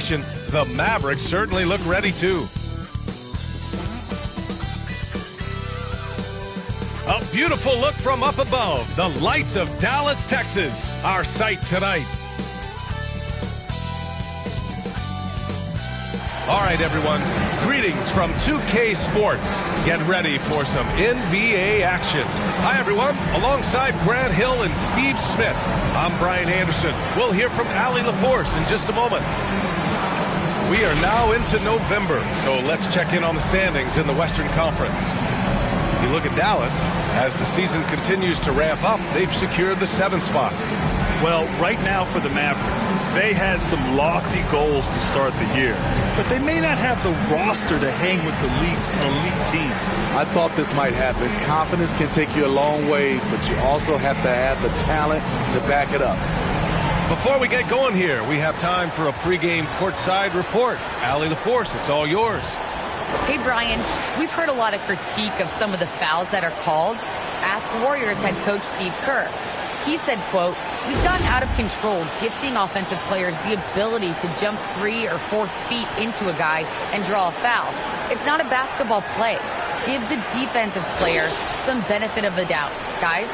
possession. The Mavericks certainly look ready too. A beautiful look from up above. The lights of Dallas, Texas. Our sight tonight. All right, everyone. Greetings from 2K Sports. Get ready for some NBA action. Hi, everyone. Alongside Grant Hill and Steve Smith, I'm Brian Anderson. We'll hear from Allie LaForce in just a moment. We are now into November, so let's check in on the standings in the Western Conference. You look at Dallas, as the season continues to ramp up, they've secured the 7th spot. Well, right now for the Mavericks, they had some lofty goals to start the year, but they may not have the roster to hang with the league's elite teams. I thought this might happen. Confidence can take you a long way, but you also have to have the talent to back it up. Before we get going here, we have time for a pregame courtside report. Allie LaForce, it's all yours. Hey, Brian, we've heard a lot of critique of some of the fouls that are called. Ask Warriors head coach Steve Kerr. He said, quote, "We've gotten out of control, gifting offensive players the ability to jump 3 or 4 feet into a guy and draw a foul. It's not a basketball play. Give the defensive player some benefit of the doubt, guys."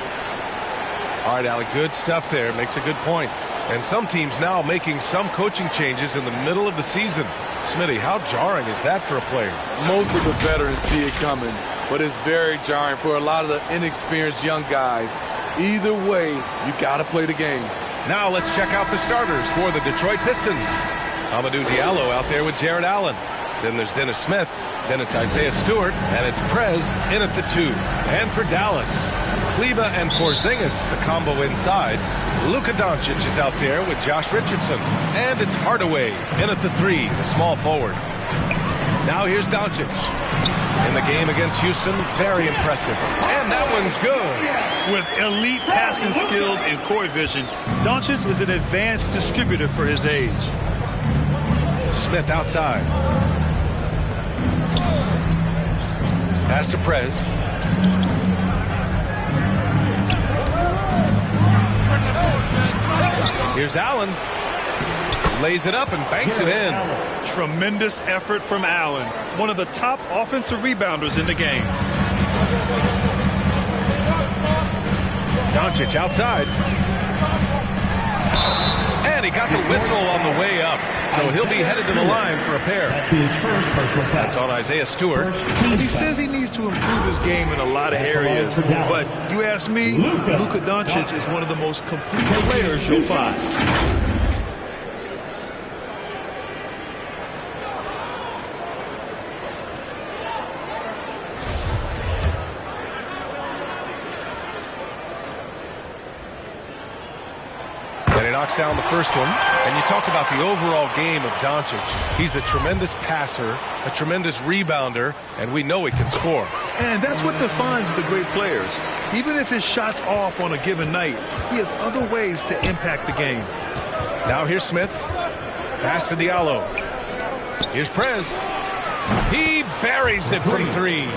All right, Allie, good stuff there. Makes a good point. And some teams now making some coaching changes in the middle of the season. Smitty, how jarring is that for a player? Most of the veterans see it coming, but it's very jarring for a lot of the inexperienced young guys. Either way, you got to play the game. Now let's check out the starters for the Detroit Pistons. Amadou Diallo out there with Jared Allen. Then there's Dennis Smith. Then it's Isaiah Stewart. And it's Prez in at the 2. And for Dallas, Kleba and Porzingis, the combo inside. Luka Doncic is out there with Josh Richardson. And it's Hardaway in at the 3, the small forward. Now here's Doncic. In the game against Houston, very impressive. And that one's good. With elite passing skills and court vision, Doncic is an advanced distributor for his age. Smith outside. Pass to Prez. Here's Allen. Lays it up and banks it in. Tremendous effort from Allen, one of the top offensive rebounders in the game. Doncic outside. And he got the whistle on the way up. So he'll be headed to the line for a pair. That's on Isaiah Stewart. He says he needs to improve his game in a lot of areas. But you ask me, Luka Doncic is one of the most complete players you'll find. Knocks down the first one. And you talk about the overall game of Doncic. He's a tremendous passer, a tremendous rebounder, and we know he can score. And that's what defines the great players. Even if his shot's off on a given night, he has other ways to impact the game. Now here's Smith. Pass to Diallo. Here's Prez. He buries it from 3.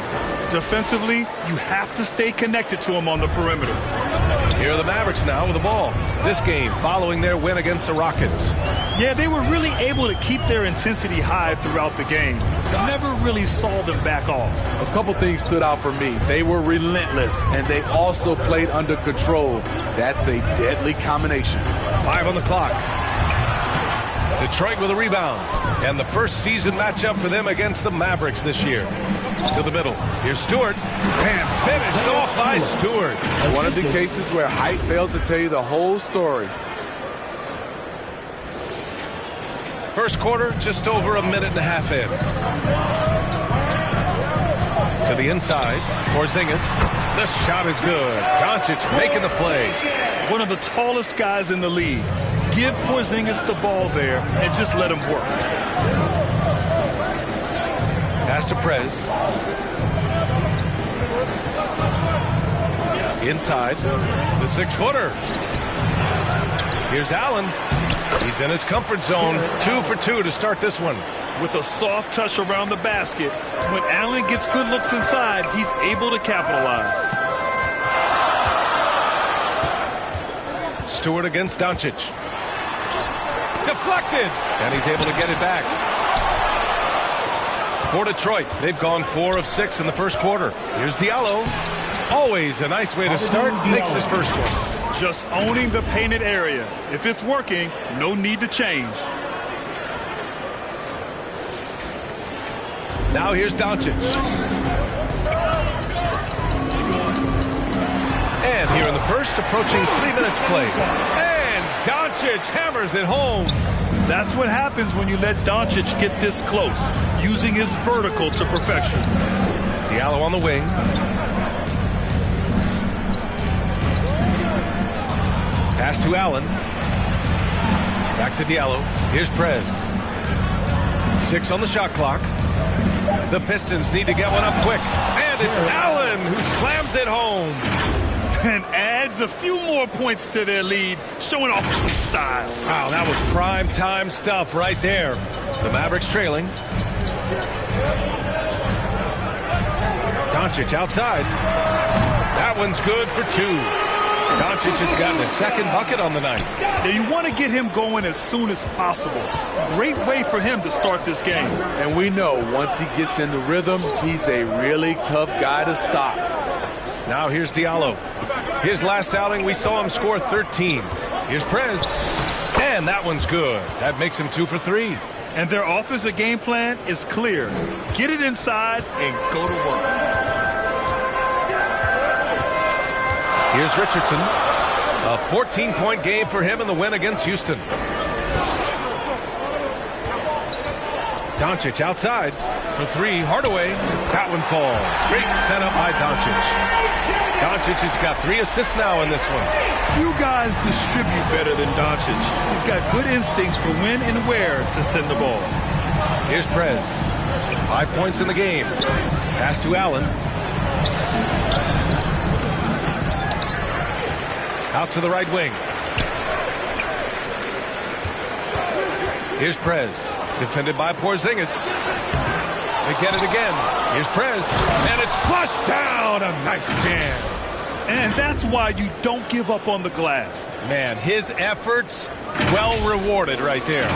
Defensively, you have to stay connected to him on the perimeter. Here are the Mavericks now with the ball. This game following their win against the Rockets. Yeah, they were really able to keep their intensity high throughout the game. Never really saw them back off. A couple things stood out for me. They were relentless, and they also played under control. That's a deadly combination. 5 on the clock. Detroit with a rebound. And the first season matchup for them against the Mavericks this year. To the middle. Here's Stewart. And finished off by Stewart. One of the cases where height fails to tell you the whole story. First quarter, just over a minute and a half in. To the inside. Porzingis. The shot is good. Doncic making the play. One of the tallest guys in the league. Give Porzingis the ball there and just let him work. Pass to Prez. Inside, the 6-footer. Here's Allen. He's in his comfort zone. 2 for 2 to start this one. With a soft touch around the basket, when Allen gets good looks inside, he's able to capitalize. Stewart against Doncic. deflected, and he's able to get it back. For Detroit, they've gone 4 of 6 in the first quarter. Here's Diallo. Always a nice way to start. Makes his first one. Just owning the painted area. If it's working, no need to change. Now here's Doncic. And here in the first, approaching 3 minutes played. And Doncic hammers it home. That's what happens when you let Doncic get this close, using his vertical to perfection. Diallo on the wing. Pass to Allen. Back to Diallo. Here's Prez. 6 on the shot clock. The Pistons need to get one up quick. And it's Allen who slams it home. And adds a few more points to their lead, showing off some style. Wow, that was prime time stuff right there. The Mavericks trailing. Doncic outside. That one's good for 2. Doncic has gotten his second bucket on the night. Yeah, you want to get him going as soon as possible. Great way for him to start this game. And we know once he gets in the rhythm, he's a really tough guy to stop. Now here's Diallo. His last outing, we saw him score 13. Here's Prez. And that one's good. That makes him 2 for 3. And their offensive game plan is clear. Get it inside and go to work. Here's Richardson. A 14-point game for him in the win against Houston. Doncic outside for 3. Hardaway. That one falls. Great setup by Doncic. Doncic has got 3 assists now in this one. Few guys distribute better than Doncic. He's got good instincts for when and where to send the ball. Here's Prez. 5 points in the game. Pass to Allen. Out to the right wing. Here's Prez. Defended by Porzingis. They get it again. Here's Prez. And it's flushed down. A nice jam. And that's why you don't give up on the glass. Man, his efforts well rewarded right there.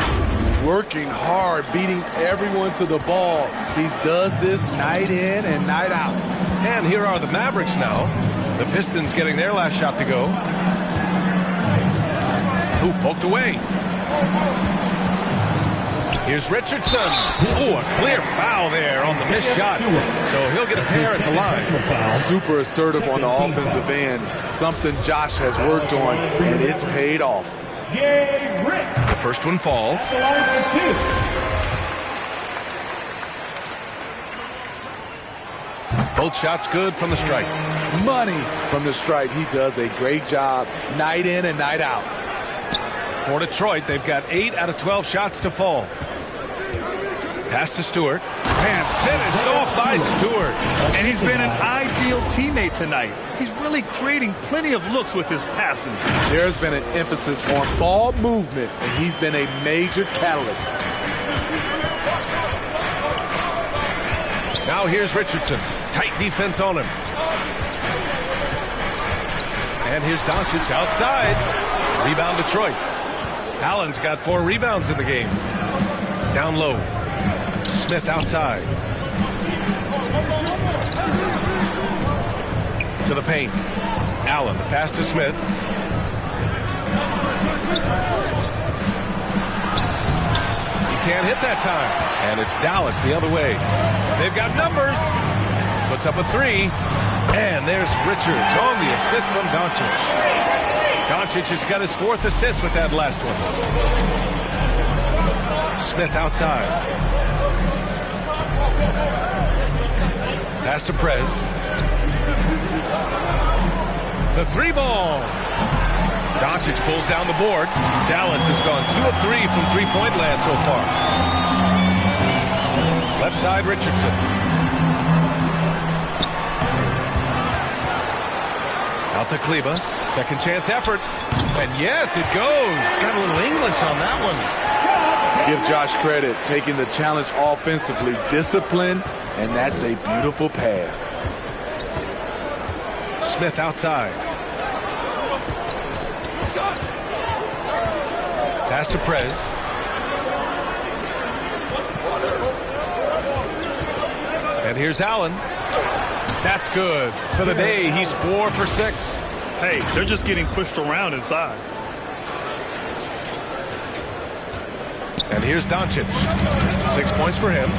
Working hard, beating everyone to the ball. He does this night in and night out. And here are the Mavericks now. The Pistons getting their last shot to go. Ooh, poked away. Here's Richardson. Ooh, a clear foul there on the missed shot. So he'll get a pair at the line. Super assertive on the offensive end. Something Josh has worked on, and it's paid off. The first one falls. Both shots good from the stripe. Money from the stripe. He does a great job night in and night out. For Detroit, they've got 8 out of 12 shots to fall. Pass to Stewart. And finished off by Stewart. And he's been an ideal teammate tonight. He's really creating plenty of looks with his passing. There's been an emphasis on ball movement, and he's been a major catalyst. Now here's Richardson. Tight defense on him. And here's Doncic outside. Rebound Detroit. Allen's got 4 rebounds in the game. Down low. Smith outside. To the paint. Allen, the pass to Smith. He can't hit that time. And it's Dallas the other way. They've got numbers. Puts up a 3. And there's Richards on the assist from Doncic. Doncic has got his 4th assist with that last one. Smith outside. Pass to Prez. The 3 ball. Doncic pulls down the board. Dallas has gone 2 of 3 from three-point land so far. Left side, Richardson. Out to Kleba. Second chance effort. And yes, it goes. Got a little English on that one. Give Josh credit, taking the challenge offensively, discipline, and that's a beautiful pass. Smith outside. Pass to Prez. And here's Allen. That's good. For the day, he's 4 for 6. Hey, they're just getting pushed around inside. And here's Doncic. 6 points for him.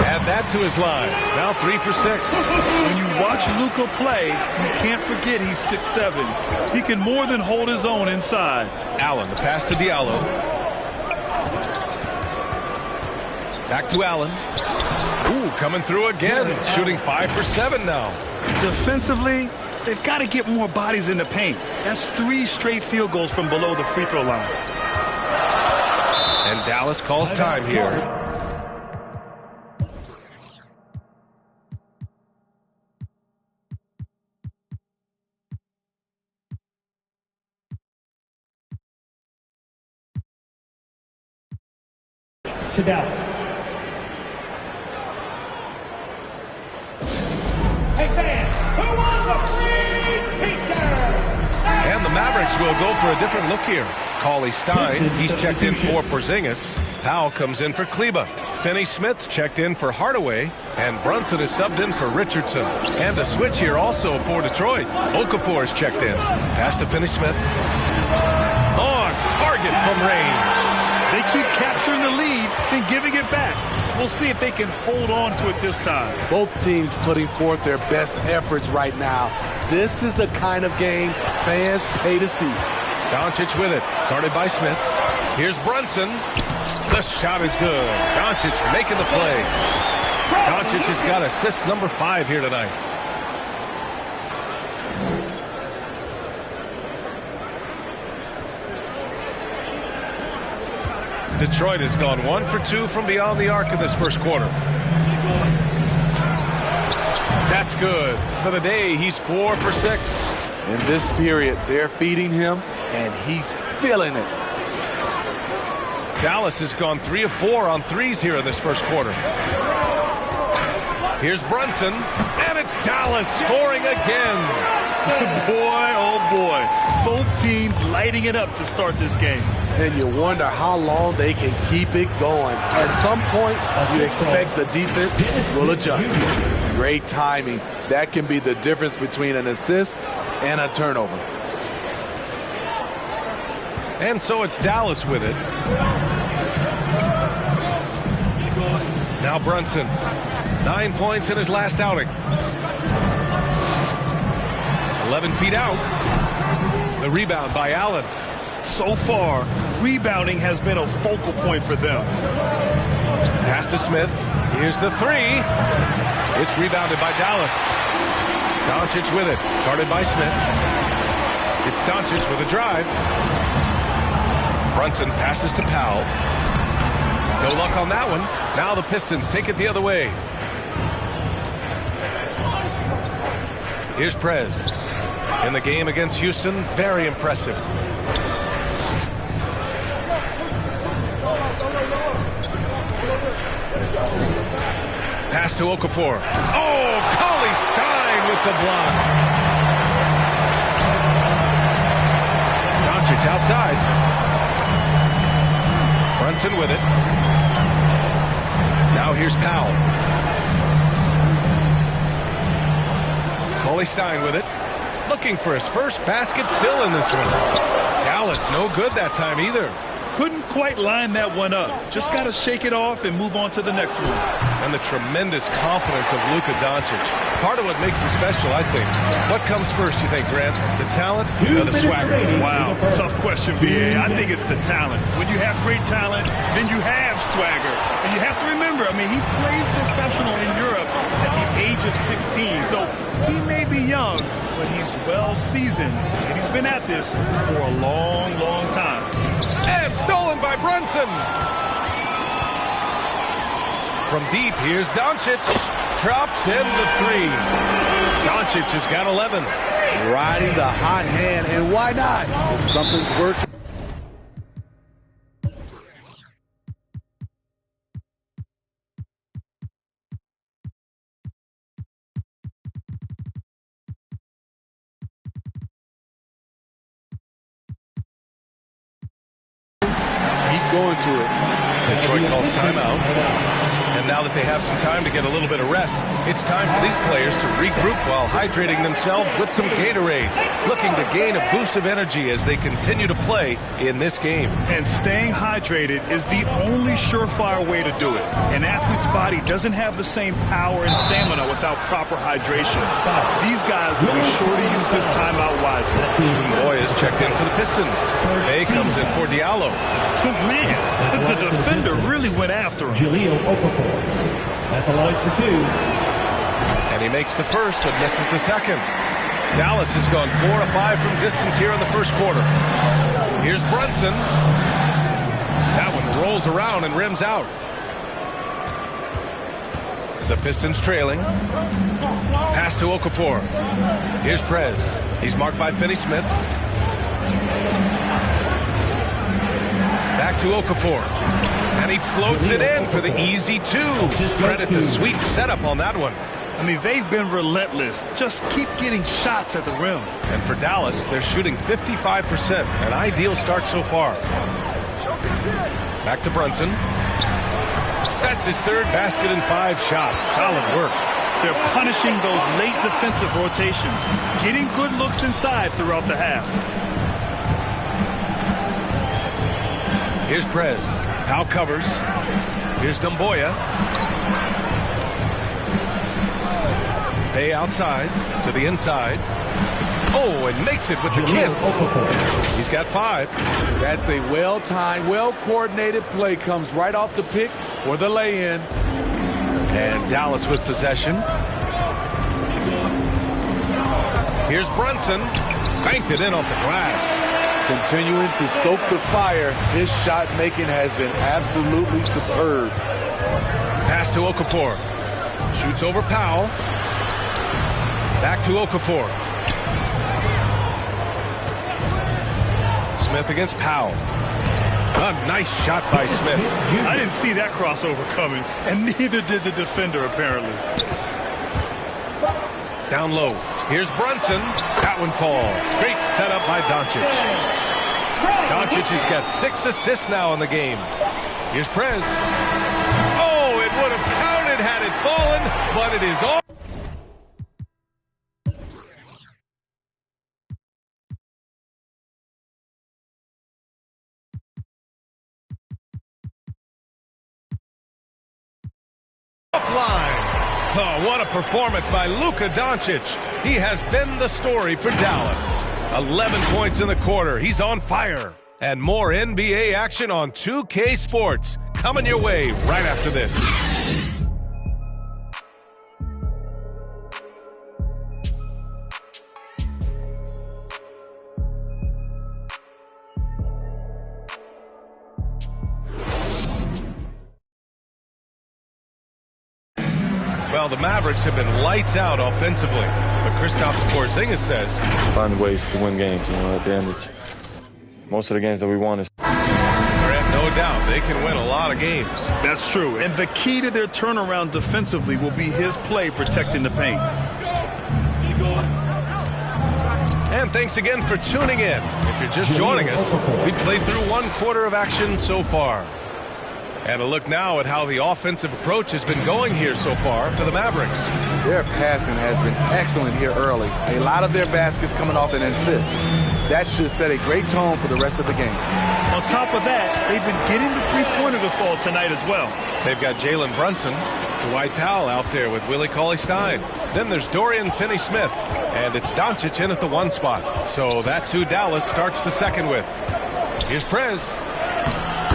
Add that to his line. Now 3 for 6. When you watch Luka play, you can't forget he's 6'7". He can more than hold his own inside. Allen, the pass to Diallo. Back to Allen. Ooh, coming through again. Shooting 5 for 7 now. Defensively, they've got to get more bodies in the paint. That's 3 straight field goals from below the free throw line. And Dallas calls time here. To Dallas. Hey fans, who wants a free t-shirt? And the Mavericks will go for a different look here. Cauley Stein, he's checked in for Porzingis. Powell comes in for Kleba. Finney-Smith checked in for Hardaway. And Brunson is subbed in for Richardson. And a switch here also for Detroit. Okafor is checked in. Pass to Finney-Smith. Oh, it's target from range. They keep capturing the lead, then giving it back. We'll see if they can hold on to it this time. Both teams putting forth their best efforts right now. This is the kind of game fans pay to see. Doncic with it, guarded by Smith. Here's Brunson. The shot is good. Doncic making the play. Doncic has got assist number 5 here tonight. Detroit has gone 1 for 2 from beyond the arc in this first quarter. That's good. For the day, he's 4 for 6. In this period, they're feeding him, and he's feeling it. Dallas has gone 3 of 4 on threes here in this first quarter. Here's Brunson, and it's Dallas scoring again. Boy, oh boy. Both teams lighting it up to start this game. And you wonder how long they can keep it going. At some point, you expect the defense will adjust. Great timing. That can be the difference between an assist and a turnover. And so it's Dallas with it. Now Brunson. 9 points in his last outing. 11 feet out. The rebound by Allen. So far, rebounding has been a focal point for them. Pass to Smith. Here's the 3. It's rebounded by Dallas. Doncic with it. Guarded by Smith. It's Doncic with a drive. Brunson passes to Powell. No luck on that one. Now the Pistons take it the other way. Here's Prez. In the game against Houston, very impressive. Pass to Okafor. Oh, Cauley Stein with the block. Doncic outside. Brunson with it. Now here's Powell. Cauley Stein with it. Looking for his first basket still in this one. Dallas no good that time either. Couldn't quite line that one up. Just got to shake it off and move on to the next one. And the tremendous confidence of Luka Doncic. Part of what makes him special, I think. What comes first, you think, Grant? The talent or the swagger? Wow, tough question, B.A. I think it's the talent. When you have great talent, then you have swagger. And you have to remember, I mean, he played professional in Europe at the age of 16. So he may be young, but he's well seasoned. And he's been at this for a long, long time. And stolen by Brunson. From deep, here's Doncic. Drops in the 3. Doncic has got 11. Riding the hot hand, and why not? If something's working. going to it. Detroit calls timeout. And now that they have some time to get a little bit of rest, it's time for these players to regroup while hydrating themselves with some Gatorade, looking to gain a boost of energy as they continue to play in this game. And staying hydrated is the only surefire way to do it. An athlete's body doesn't have the same power and stamina without proper hydration. These guys will be sure to use this timeout wisely. Boy is checked in for the Pistons. Bay comes in for Diallo. Man, the defender really went after him. Jahlil Okafor at the line for 2. And he makes the first but misses the second. Dallas has gone 4 of 5 from distance here in the first quarter. Here's Brunson. That one rolls around and rims out. The Pistons trailing. Pass to Okafor. Here's Prez. He's marked by Finney-Smith. Back to Okafor. And he floats it in for the easy 2. Credit the sweet setup on that one. I mean, they've been relentless. Just keep getting shots at the rim. And for Dallas, they're shooting 55%. An ideal start so far. Back to Brunson. That's his third basket in 5 shots. Solid work. They're punishing those late defensive rotations, getting good looks inside throughout the half. Here's Prez. Powell covers. Here's Dumboya. Bay outside to the inside. Oh, and makes it with the kiss. He's got 5. That's a well-timed, well-coordinated play. Comes right off the pick for the lay-in. And Dallas with possession. Here's Brunson. Banked it in off the glass. Continuing to stoke the fire. His shot making has been absolutely superb. Pass to Okafor. Shoots over Powell. Back to Okafor. Smith against Powell. A nice shot by Smith. I didn't see that crossover coming, and neither did the defender, apparently. Down low. Here's Brunson. That one falls. Great setup by Doncic. Doncic has got 6 assists now in the game. Here's Prez. Oh, it would have counted had it fallen, but it is all. Offline. Oh, what a performance by Luka Doncic. He has been the story for Dallas. 11 points in the quarter. He's on fire. And more NBA action on 2K Sports. Coming your way right after this. Well, the Mavericks have been lights out offensively. But Kristaps Porzingis says, find ways to win games. You know, at the end, it's most of the games that we won is. Grant, no doubt, they can win a lot of games. That's true. And the key to their turnaround defensively will be his play protecting the paint. And thanks again for tuning in. If you're just joining us, we played through 1 quarter of action so far. And a look now at how the offensive approach has been going here so far for the Mavericks. Their passing has been excellent here early. A lot of their baskets coming off an assist. That should set a great tone for the rest of the game. On top of that, they've been getting the three-pointer to fall tonight as well. They've got Jalen Brunson, Dwight Powell out there with Willie Cauley-Stein. Then there's Dorian Finney-Smith, and it's Doncic in at the 1 spot. So that's who Dallas starts the second with. Here's Prez.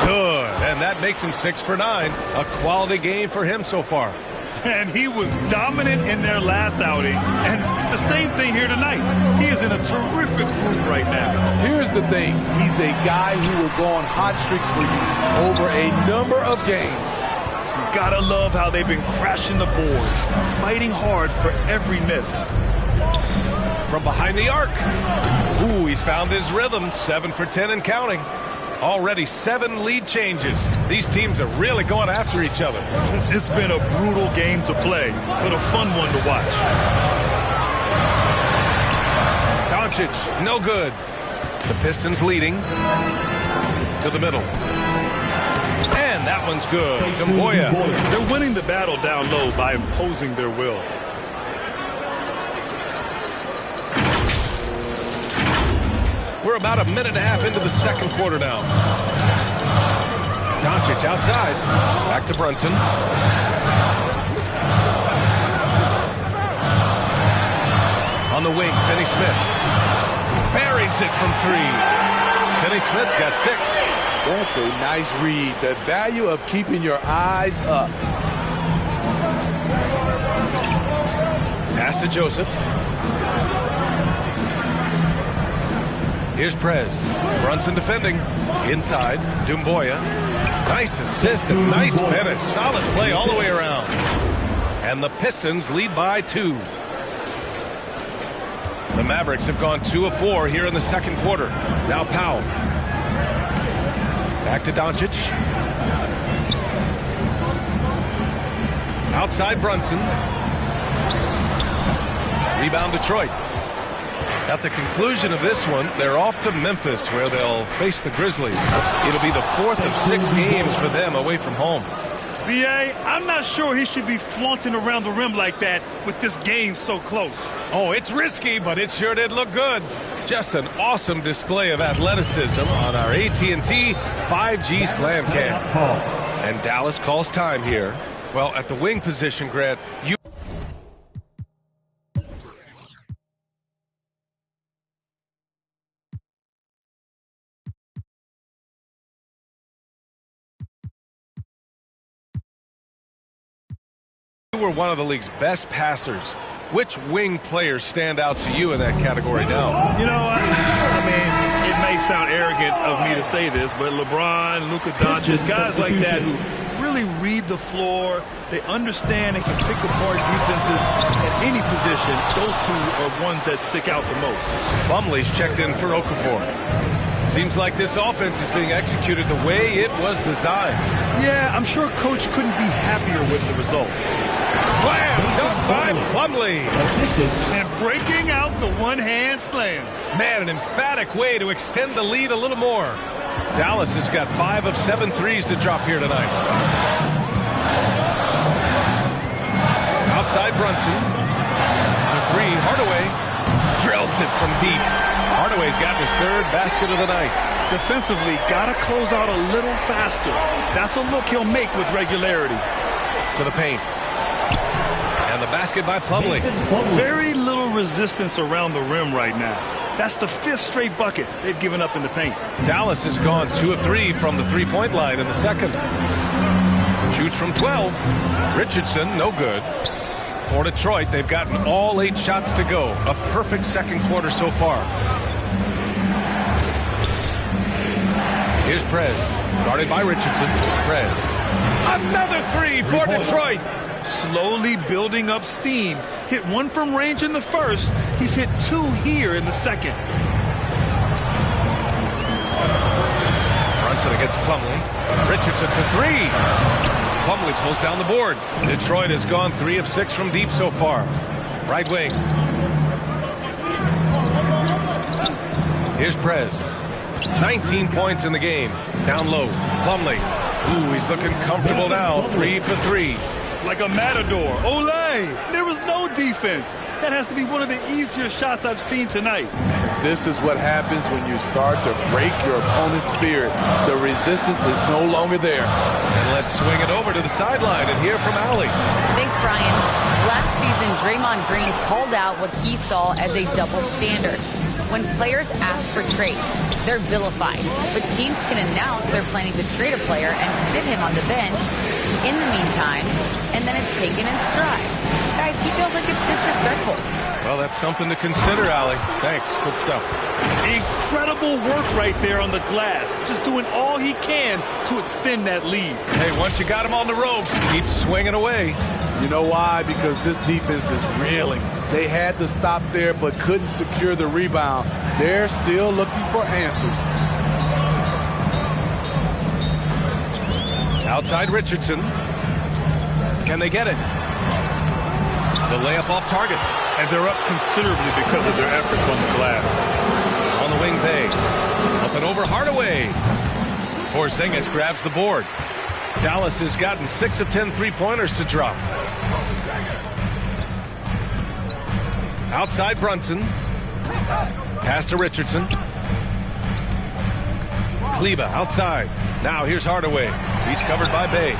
Good, and that makes him 6 for 9. A quality game for him so far. And he was dominant in their last outing. And the same thing here tonight. He is in a terrific groove right now. Here's the thing. He's a guy who will go on hot streaks for you over a number of games. You gotta love how they've been crashing the boards, fighting hard for every miss. From behind the arc. Ooh, he's found his rhythm. 7 for 10 and counting. Already 7 lead changes. These teams are really going after each other. It's been a brutal game to play, but a fun one to watch. Doncic, no good. The Pistons leading to the middle. That one's good. Gamboya. They're winning the battle down low by imposing their will. We're about a minute and a half into the second quarter now. Doncic outside. Back to Brunson. On the wing, Finney Smith. Buries it from three. Finney Smith's got 6. That's a nice read. The value of keeping your eyes up. Pass to Joseph. Here's Prez. Brunson defending. Inside. Dumboya. Nice assist and nice finish. Solid play all the way around. And the Pistons lead by 2. The Mavericks have gone 2 of 4 here in the second quarter. Now Powell. Back to Doncic. Outside Brunson. Rebound Detroit. At the conclusion of this one, they're off to Memphis where they'll face the Grizzlies. It'll be the 4th of 6 games for them away from home. B.A., I'm not sure he should be flaunting around the rim like that with this game so close. Oh, it's risky, but it sure did look good. Just an awesome display of athleticism on our AT&T 5G Slam Cam. And Dallas calls time here. Well, at the wing position, Grant, you... You were one of the league's best passers. Which wing players stand out to you in that category now? You know, I mean, it may sound arrogant of me to say this, but LeBron, Luka Doncic, guys like that who really read the floor, they understand and can pick apart defenses at any position. Those 2 are ones that stick out the most. Plumlee's checked in for Okafor. Seems like this offense is being executed the way it was designed. Yeah, I'm sure Coach couldn't be happier with the results. Slam dunk by Plumlee. And breaking out the one-hand slam. Man, an emphatic way to extend the lead a little more. Dallas has got 5 of 7 threes to drop here tonight. Outside Brunson. The 3, Hardaway. Drills it from deep. Hardaway's gotten his 3rd basket of the night. Defensively, gotta close out a little faster. That's a look he'll make with regularity. To the paint. And the basket by Plumlee. Very little resistance around the rim right now. That's the 5th straight bucket they've given up in the paint. Dallas has gone 2 of 3 from the three-point line in the second. Shoots from 12. Richardson, no good. For Detroit, they've gotten all 8 shots to go. A perfect second quarter so far. Here's Prez. Guarded by Richardson. Prez. Another 3 for Detroit. Slowly building up steam. Hit 1 from range in the first. He's hit 2 here in the second. Brunson against Plumlee. Richardson for 3. Plumlee pulls down the board. Detroit has gone 3 of 6 from deep so far. Right wing. Here's Prez. 19 points in the game. Down low. Plumlee. Ooh, he's looking comfortable now. 3 for 3. Like a matador. Olay! There was no defense. That has to be one of the easier shots I've seen tonight. This is what happens when you start to break your opponent's spirit. The resistance is no longer there. And let's swing it over to the sideline and hear from Allie. Thanks, Brian. Last season, Draymond Green called out what he saw as a double standard. When players ask for trades, they're vilified. But teams can announce they're planning to trade a player and sit him on the bench in the meantime, and then it's taken in stride. Guys, he feels like it's disrespectful. Well, that's something to consider, Allie. Thanks. Good stuff. Incredible work right there on the glass. Just doing all he can to extend that lead. Hey, once you got him on the ropes, keep swinging away. You know why? Because this defense is reeling. They had to stop there but couldn't secure the rebound. They're still looking for answers. Outside Richardson. Can they get it? The layup off target. And they're up considerably because of their efforts on the glass. On the wing, Bay. Up and over Hardaway. Porzingis grabs the board. Dallas has gotten 6 of 10 three-pointers to drop. Outside Brunson. Pass to Richardson. Kleba outside. Now here's Hardaway. He's covered by Bay.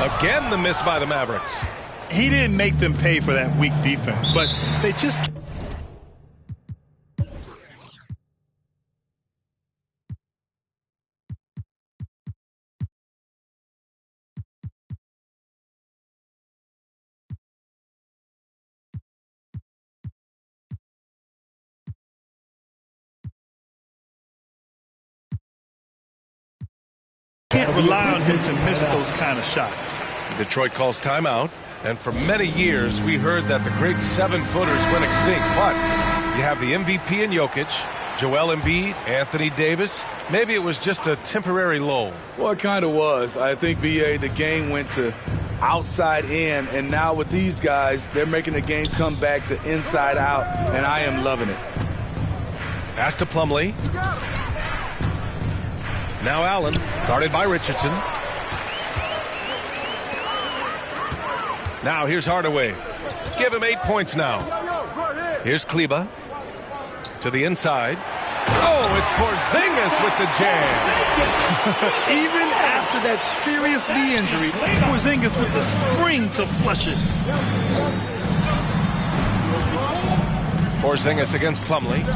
Again, the miss by the Mavericks. He didn't make them pay for that weak defense, but they just... can't rely on him to miss those kind of shots. Detroit calls timeout, and for many years we heard that the great 7-footers went extinct, but you have the MVP in Jokic, Joel Embiid, Anthony Davis. Maybe it was just a temporary lull. Well, it kind of was. I think, B.A., the game went to outside in, and now with these guys, they're making the game come back to inside out, and I am loving it. Pass to Plumlee. Now Allen, guarded by Richardson. Now here's Hardaway. Give him 8 points now. Here's Kleba. To the inside. Oh, it's Porzingis with the jam. Even after that serious knee injury, Porzingis with the spring to flush it. Porzingis against Plumlee.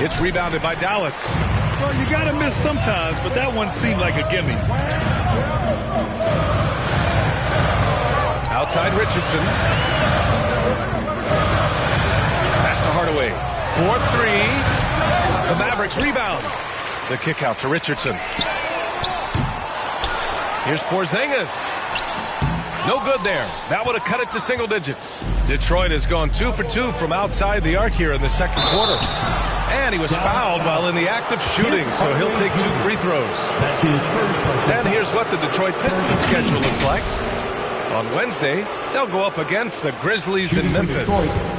It's rebounded by Dallas. Well, you got to miss sometimes, but that one seemed like a gimme. Outside Richardson. Pass to Hardaway. 4-3. The Mavericks rebound. The kick out to Richardson. Here's Porzingis. No good there. That would have cut it to single digits. Detroit has gone 2 for 2 from outside the arc here in the second quarter. And he was fouled while in the act of shooting, so he'll take 2 free throws. And here's what the Detroit Pistons schedule looks like. On Wednesday, they'll go up against the Grizzlies in Memphis.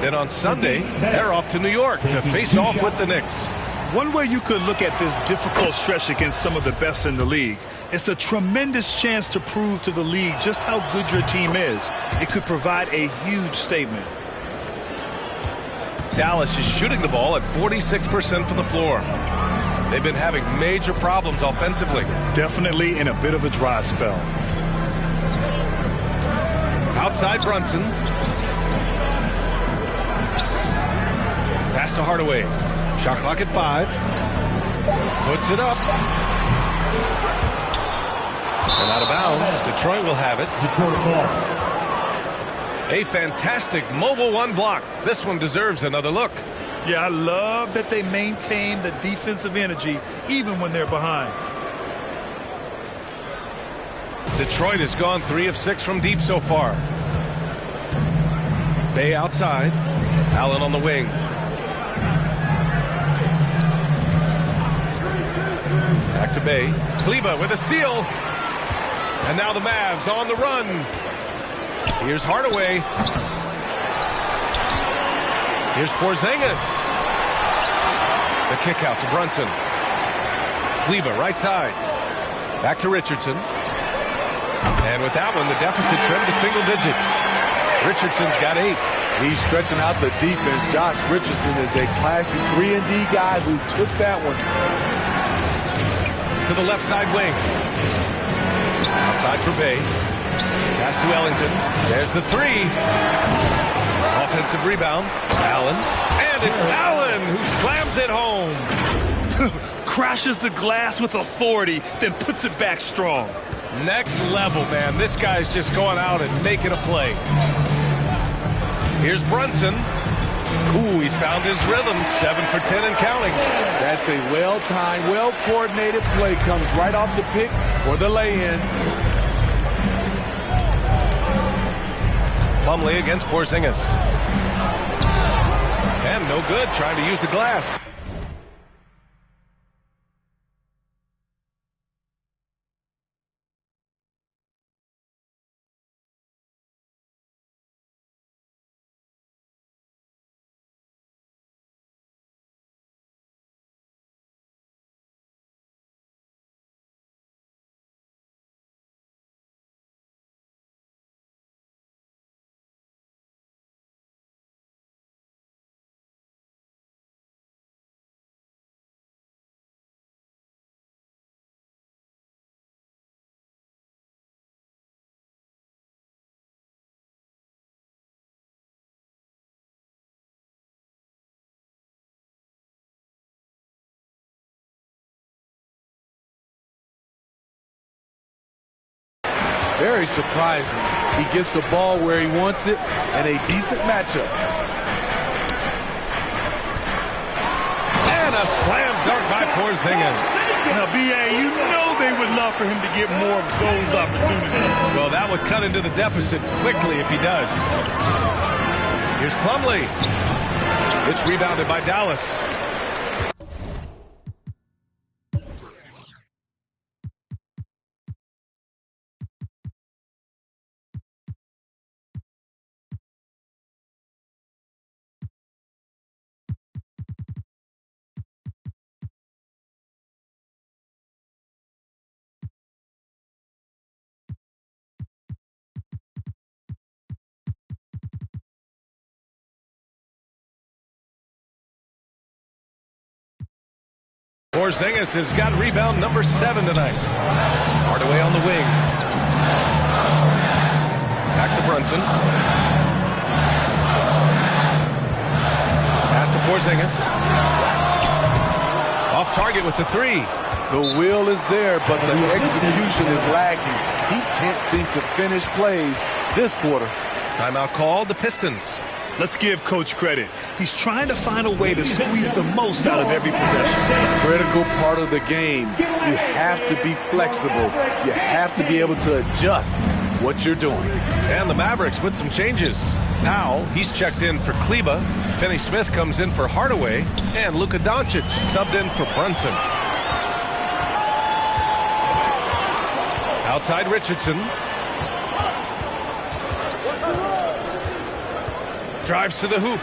Then on Sunday, they're off to New York to face off with the Knicks. One way you could look at this difficult stretch against some of the best in the league, it's a tremendous chance to prove to the league just how good your team is. It could provide a huge statement. Dallas is shooting the ball at 46% from the floor. They've been having major problems offensively. Definitely in a bit of a dry spell. Outside Brunson. Pass to Hardaway. Shot clock at 5. Puts it up. And out of bounds. Detroit will have it. Detroit ball. A fantastic mobile 1 block. This one deserves another look. Yeah, I love that they maintain the defensive energy even when they're behind. Detroit has gone 3 of 6 from deep so far. Bay outside. Allen on the wing. Back to Bay. Kleba with a steal. And now the Mavs on the run. Here's Hardaway. Here's Porzingis. The kick out to Brunson. Kleba right side. Back to Richardson. And with that one, the deficit trimmed to single digits. Richardson's got 8. He's stretching out the defense. Josh Richardson is a classic 3-and-D guy who took that one. To the left side wing. Outside for Bay. Pass to Ellington. There's the 3. Offensive rebound. Allen. And it's Allen who slams it home. Crashes the glass with authority, then puts it back strong. Next level, man. This guy's just going out and making a play. Here's Brunson. Ooh, he's found his rhythm. 7 for 10 and counting. That's a well-timed, well-coordinated play. Comes right off the pick for the lay-in. Plumlee against Porzingis. And no good, trying to use the glass. Very surprising. He gets the ball where he wants it and a decent matchup. And a slam dunk by Porzingis. Now, B.A., you know they would love for him to get more of those opportunities. Well, that would cut into the deficit quickly if he does. Here's Plumlee. It's rebounded by Dallas. Porzingis has got rebound number 7 tonight. Hardaway on the wing. Back to Brunson. Pass to Porzingis. Off target with the 3. The will is there, but the execution is lacking. He can't seem to finish plays this quarter. Timeout called, the Pistons. Let's give Coach credit. He's trying to find a way to squeeze the most out of every possession. Critical part of the game. You have to be flexible. You have to be able to adjust what you're doing. And the Mavericks with some changes. Powell, he's checked in for Kleba. Finney-Smith comes in for Hardaway. And Luka Doncic subbed in for Brunson. Outside Richardson. Drives to the hoop.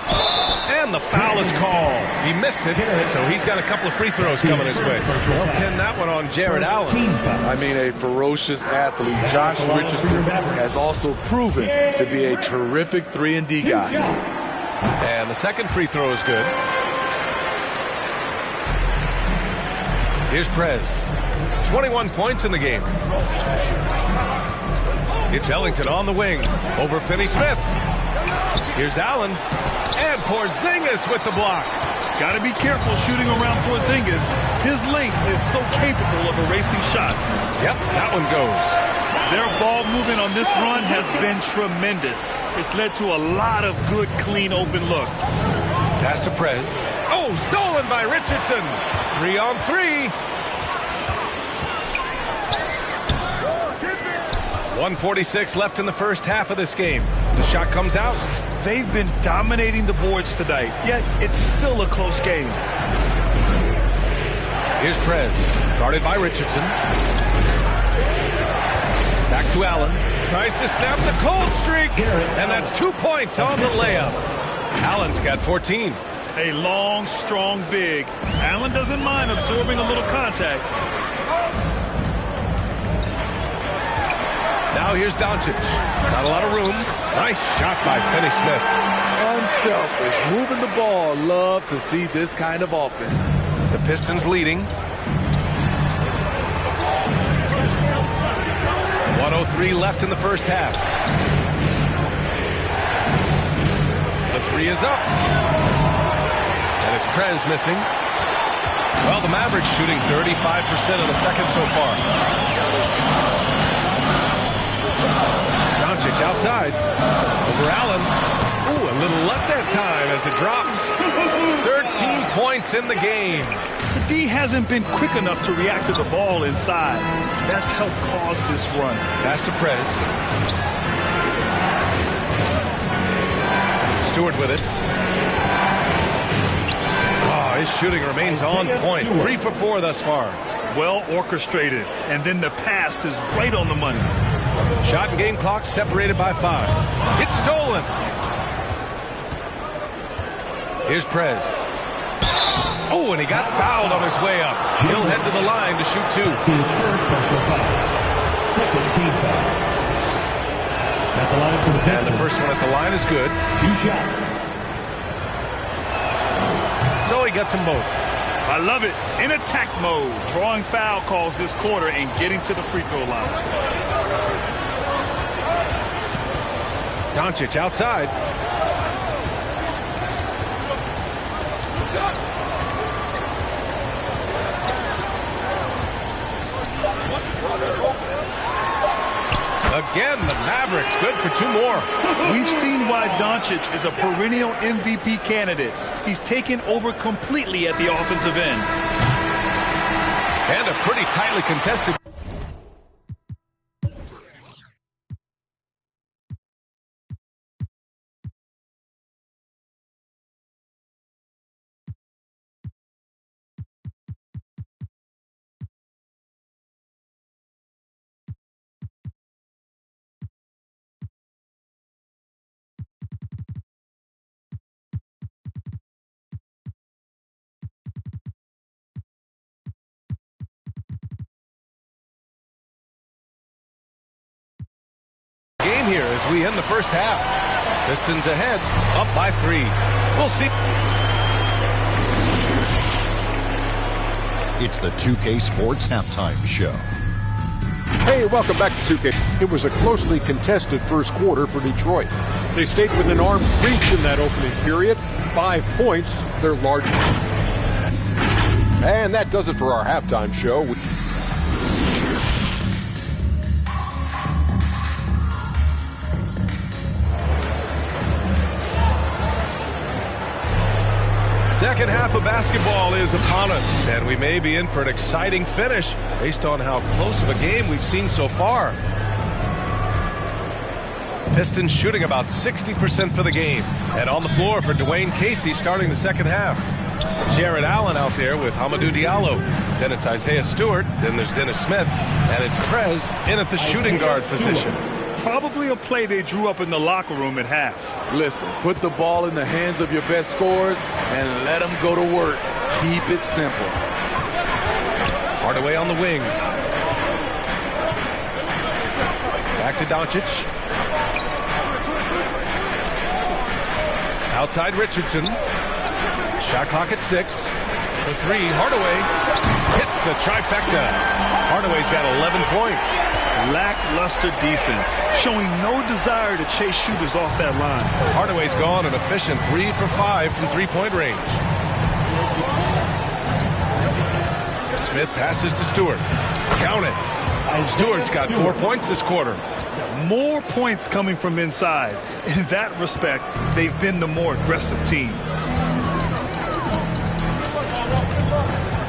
And the foul is called. He missed it, so he's got a couple of free throws coming his way. He'll pin that one on Jared Allen. I mean, a ferocious athlete. Josh Richardson has also proven to be a terrific 3-and-D guy. And the second free throw is good. Here's Prez. 21 points in the game. It's Ellington on the wing. Over Finney-Smith. Here's Allen. And Porzingis with the block. Got to be careful shooting around Porzingis. His length is so capable of erasing shots. Yep, that one goes. Their ball movement on this run has been tremendous. It's led to a lot of good, clean, open looks. Pass to Prez. Oh, stolen by Richardson. 3-on-3. 1:46 left in the first half of this game. The shot comes out. They've been dominating the boards tonight, yet it's still a close game. Here's Prez, guarded by Richardson. Back to Allen. Tries to snap the cold streak, and that's 2 points on the layup. Allen's got 14. A long, strong big. Allen doesn't mind absorbing a little contact. Now here's Doncic. Not a lot of room. Nice shot by Finney-Smith. Unselfish. Moving the ball. Love to see this kind of offense. The Pistons leading. 1:03 left in the first half. The 3 is up. And it's Prez missing. Well, the Mavericks shooting 35% of the second so far. Doncic outside. Over Allen. Ooh, a little luck that time as it drops. 13 points in the game. The D hasn't been quick enough to react to the ball inside. That's helped cause this run. Pass to Prez. Stewart with it. Oh, his shooting remains on point. 3 for 4 thus far. Well orchestrated. And then the pass is right on the money. Shot and game clock separated by 5. It's stolen. Here's Prez. Oh, and he got fouled on his way up. He'll head to the line to shoot 2. His first personal foul. Second team foul. At the line for the Pistons. And the first one at the line is good. 2 shots. So he gets them both. I love it. In attack mode. Drawing foul calls this quarter and getting to the free throw line. Doncic outside. again. The Mavericks good for 2 more. We've seen why Doncic is a perennial MVP candidate. He's taken over completely at the offensive end. And a pretty tightly contested. Game here as we end the first half. Pistons ahead, up by 3. We'll see. It's the 2K Sports Halftime Show. Hey, welcome back to 2K. It was a closely contested first quarter for Detroit. They stayed within arm's reach in that opening period. 5 points, their largest. And that does it for our halftime show. Second half of basketball is upon us, and we may be in for an exciting finish based on how close of a game we've seen so far. Pistons shooting about 60% for the game. And on the floor for Dwayne Casey starting the second half. Jared Allen out there with Hamidou Diallo. Then it's Isaiah Stewart. Then there's Dennis Smith. And it's Prez in at the shooting guard position. Probably a play they drew up in the locker room at half. Listen, put the ball in the hands of your best scorers and let them go to work. Keep it simple. Hardaway on the wing. Back to Doncic. Outside Richardson. Shot clock at 6. For 3, Hardaway hits the trifecta. Hardaway's got 11 points. Lackluster defense, showing no desire to chase shooters off that line. Hardaway's gone an efficient 3 for 5 from three-point range. Smith passes to Stewart. Count it. Stewart's got 4 points this quarter. More points coming from inside. In that respect, they've been the more aggressive team.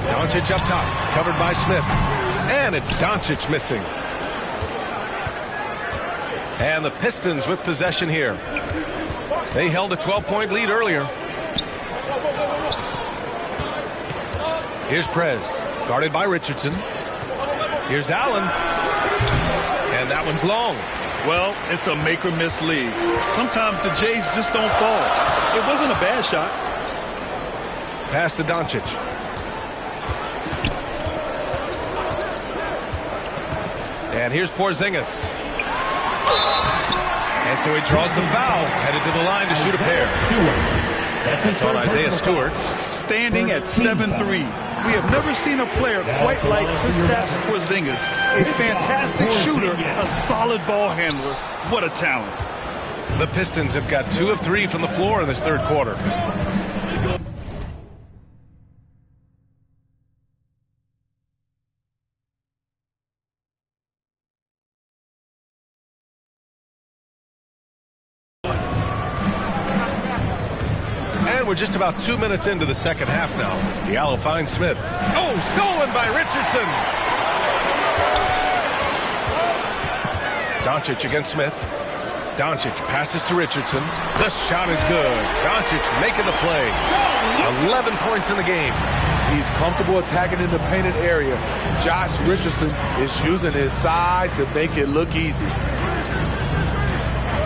Doncic up top, covered by Smith. And it's Doncic missing. And the Pistons with possession here. They held a 12-point lead earlier. Here's Prez, guarded by Richardson. Here's Allen. And that one's long. Well, it's a make-or-miss league. Sometimes the Jays just don't fall. It wasn't a bad shot. Pass to Doncic. And here's Porzingis. And so he draws the foul, headed to the line to shoot a pair. That's on Isaiah Stewart. Standing at 7-3. We have never seen a player quite like Kristaps Porzingis. A fantastic shooter, a solid ball handler. What a talent. The Pistons have got 2 of 3 from the floor in this third quarter. We're just about 2 minutes into the second half now. Diallo finds Smith. Oh, stolen by Richardson. Doncic against Smith. Doncic passes to Richardson. The shot is good. Doncic making the play. 11 points in the game. He's comfortable attacking in the painted area. Josh Richardson is using his size to make it look easy.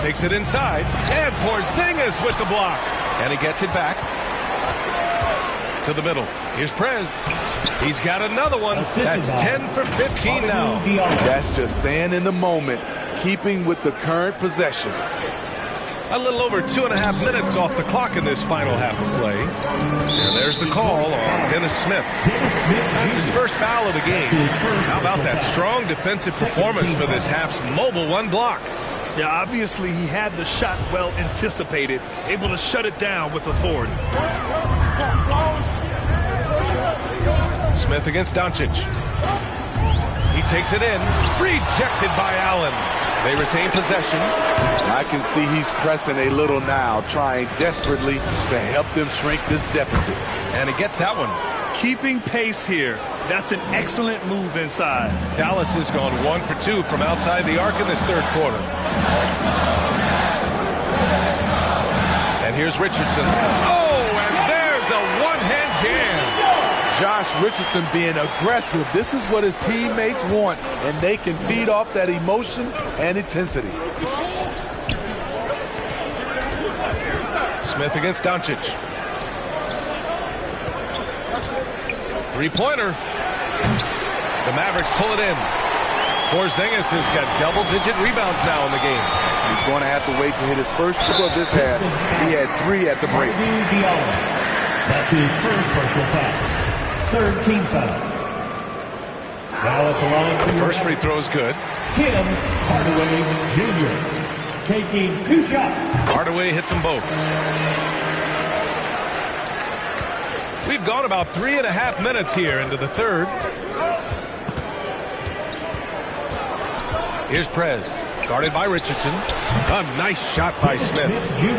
Takes it inside. And Porzingis with the block. And he gets it back to the middle. Here's Prez. He's got another one. That's 10 for 15 now. That's just staying in the moment, keeping with the current possession. A little over 2.5 minutes off the clock in this final half of play. And there's the call on Dennis Smith. That's his first foul of the game. How about that strong defensive performance for this half's mobile one block? Yeah, obviously he had the shot well anticipated, able to shut it down with authority. Smith against Doncic. He takes it in. Rejected by Allen. They retain possession. I can see he's pressing a little now, trying desperately to help them shrink this deficit. And he gets that one. Keeping pace here. That's an excellent move inside. Dallas has gone 1 for 2 from outside the arc in this third quarter. And here's Richardson. Oh, and there's a one-hand jam. Josh Richardson being aggressive. This is what his teammates want, and they can feed off that emotion and intensity. Smith against Doncic. Three-pointer. The Mavericks pull it in. Porzingis has got double-digit rebounds now in the game. He's going to have to wait to hit his first two of this half. He had 3 at the break. That's his first personal foul. Third team foul. Now at the line. The first free throw is good. Tim Hardaway Jr. taking 2 shots. Hardaway hits them both. We've gone about 3.5 minutes here into the third. Here's Prez, guarded by Richardson. A nice shot by Smith.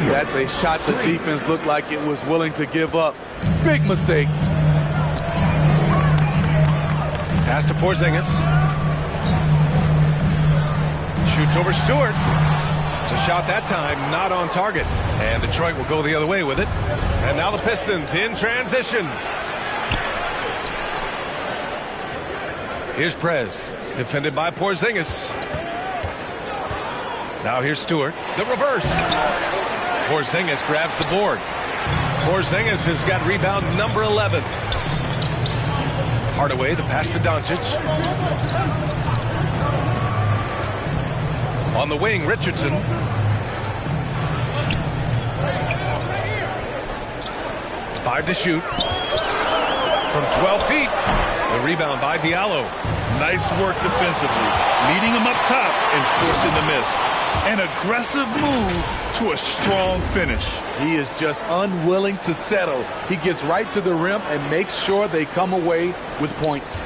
That's a shot the defense looked like it was willing to give up. Big mistake. Pass to Porzingis. Shoots over Stewart. The shot that time not on target. And Detroit will go the other way with it. And now the Pistons in transition. Here's Prez, defended by Porzingis. Now here's Stewart. The reverse. Porzingis grabs the board. Porzingis has got rebound number 11. Hardaway, the pass to Doncic. On the wing, Richardson. Five to shoot. From 12 feet. The rebound by Diallo. Nice work defensively. Leading him up top and forcing the miss. An aggressive move to a strong finish. He is just unwilling to settle. He gets right to the rim and makes sure they come away with points.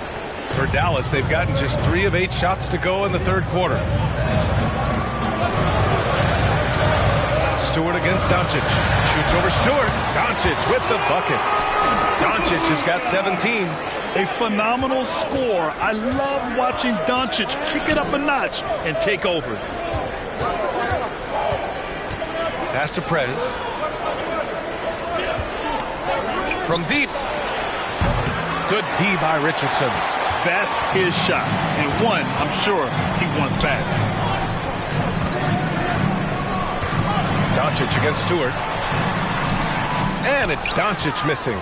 For Dallas, they've gotten just 3 of 8 shots to go in the third quarter. Stewart against Doncic. Shoots over Stewart. Doncic with the bucket. Doncic has got 17. A phenomenal score. I love watching Doncic kick it up a notch and take over. Pass to Prez. From deep. Good D by Richardson. That's his shot. And one, I'm sure, he wants back. Doncic against Stewart. And it's Doncic missing.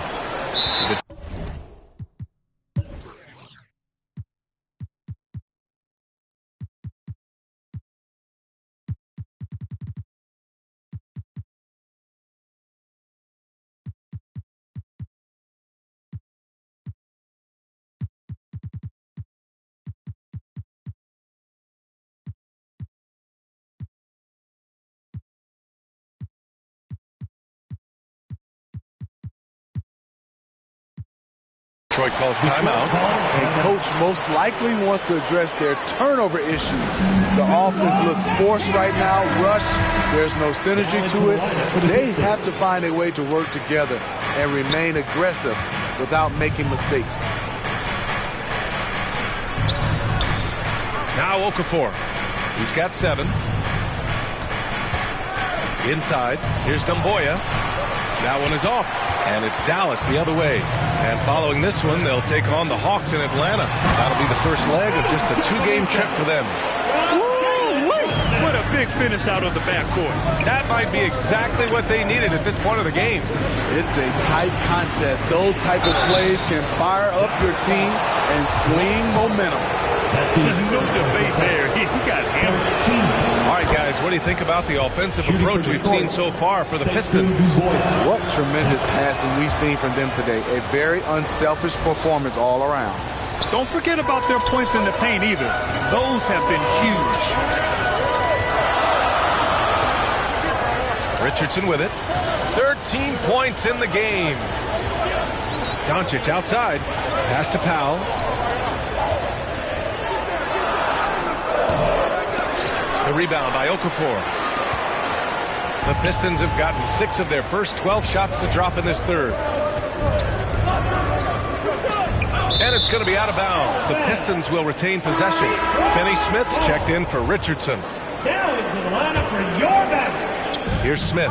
Detroit calls timeout. And coach most likely wants to address their turnover issues. The offense looks forced right now, rush. There's no synergy to it. They have to find a way to work together and remain aggressive without making mistakes. Now Okafor. He's got 7. Inside. Here's Dumboya. That one is off. And it's Dallas the other way. And following this one, they'll take on the Hawks in Atlanta. That'll be the first leg of just a 2-game trip for them. What a big finish out of the backcourt. That might be exactly what they needed at this point of the game. It's a tight contest. Those type of plays can fire up your team and swing momentum. There's no debate there. He got hammered. All right, guys, what do you think about the offensive approach we've seen so far for the Pistons? What tremendous passing we've seen from them today. A very unselfish performance all around. Don't forget about their points in the paint either. Those have been huge. Richardson with it. 13 points in the game. Doncic outside. Pass to Powell. The rebound by Okafor. The Pistons have gotten 6 of their first 12 shots to drop in this third. And it's going to be out of bounds. The Pistons will retain possession. Finney Smith checked in for Richardson. Now into the lineup for your Mavericks. Here's Smith.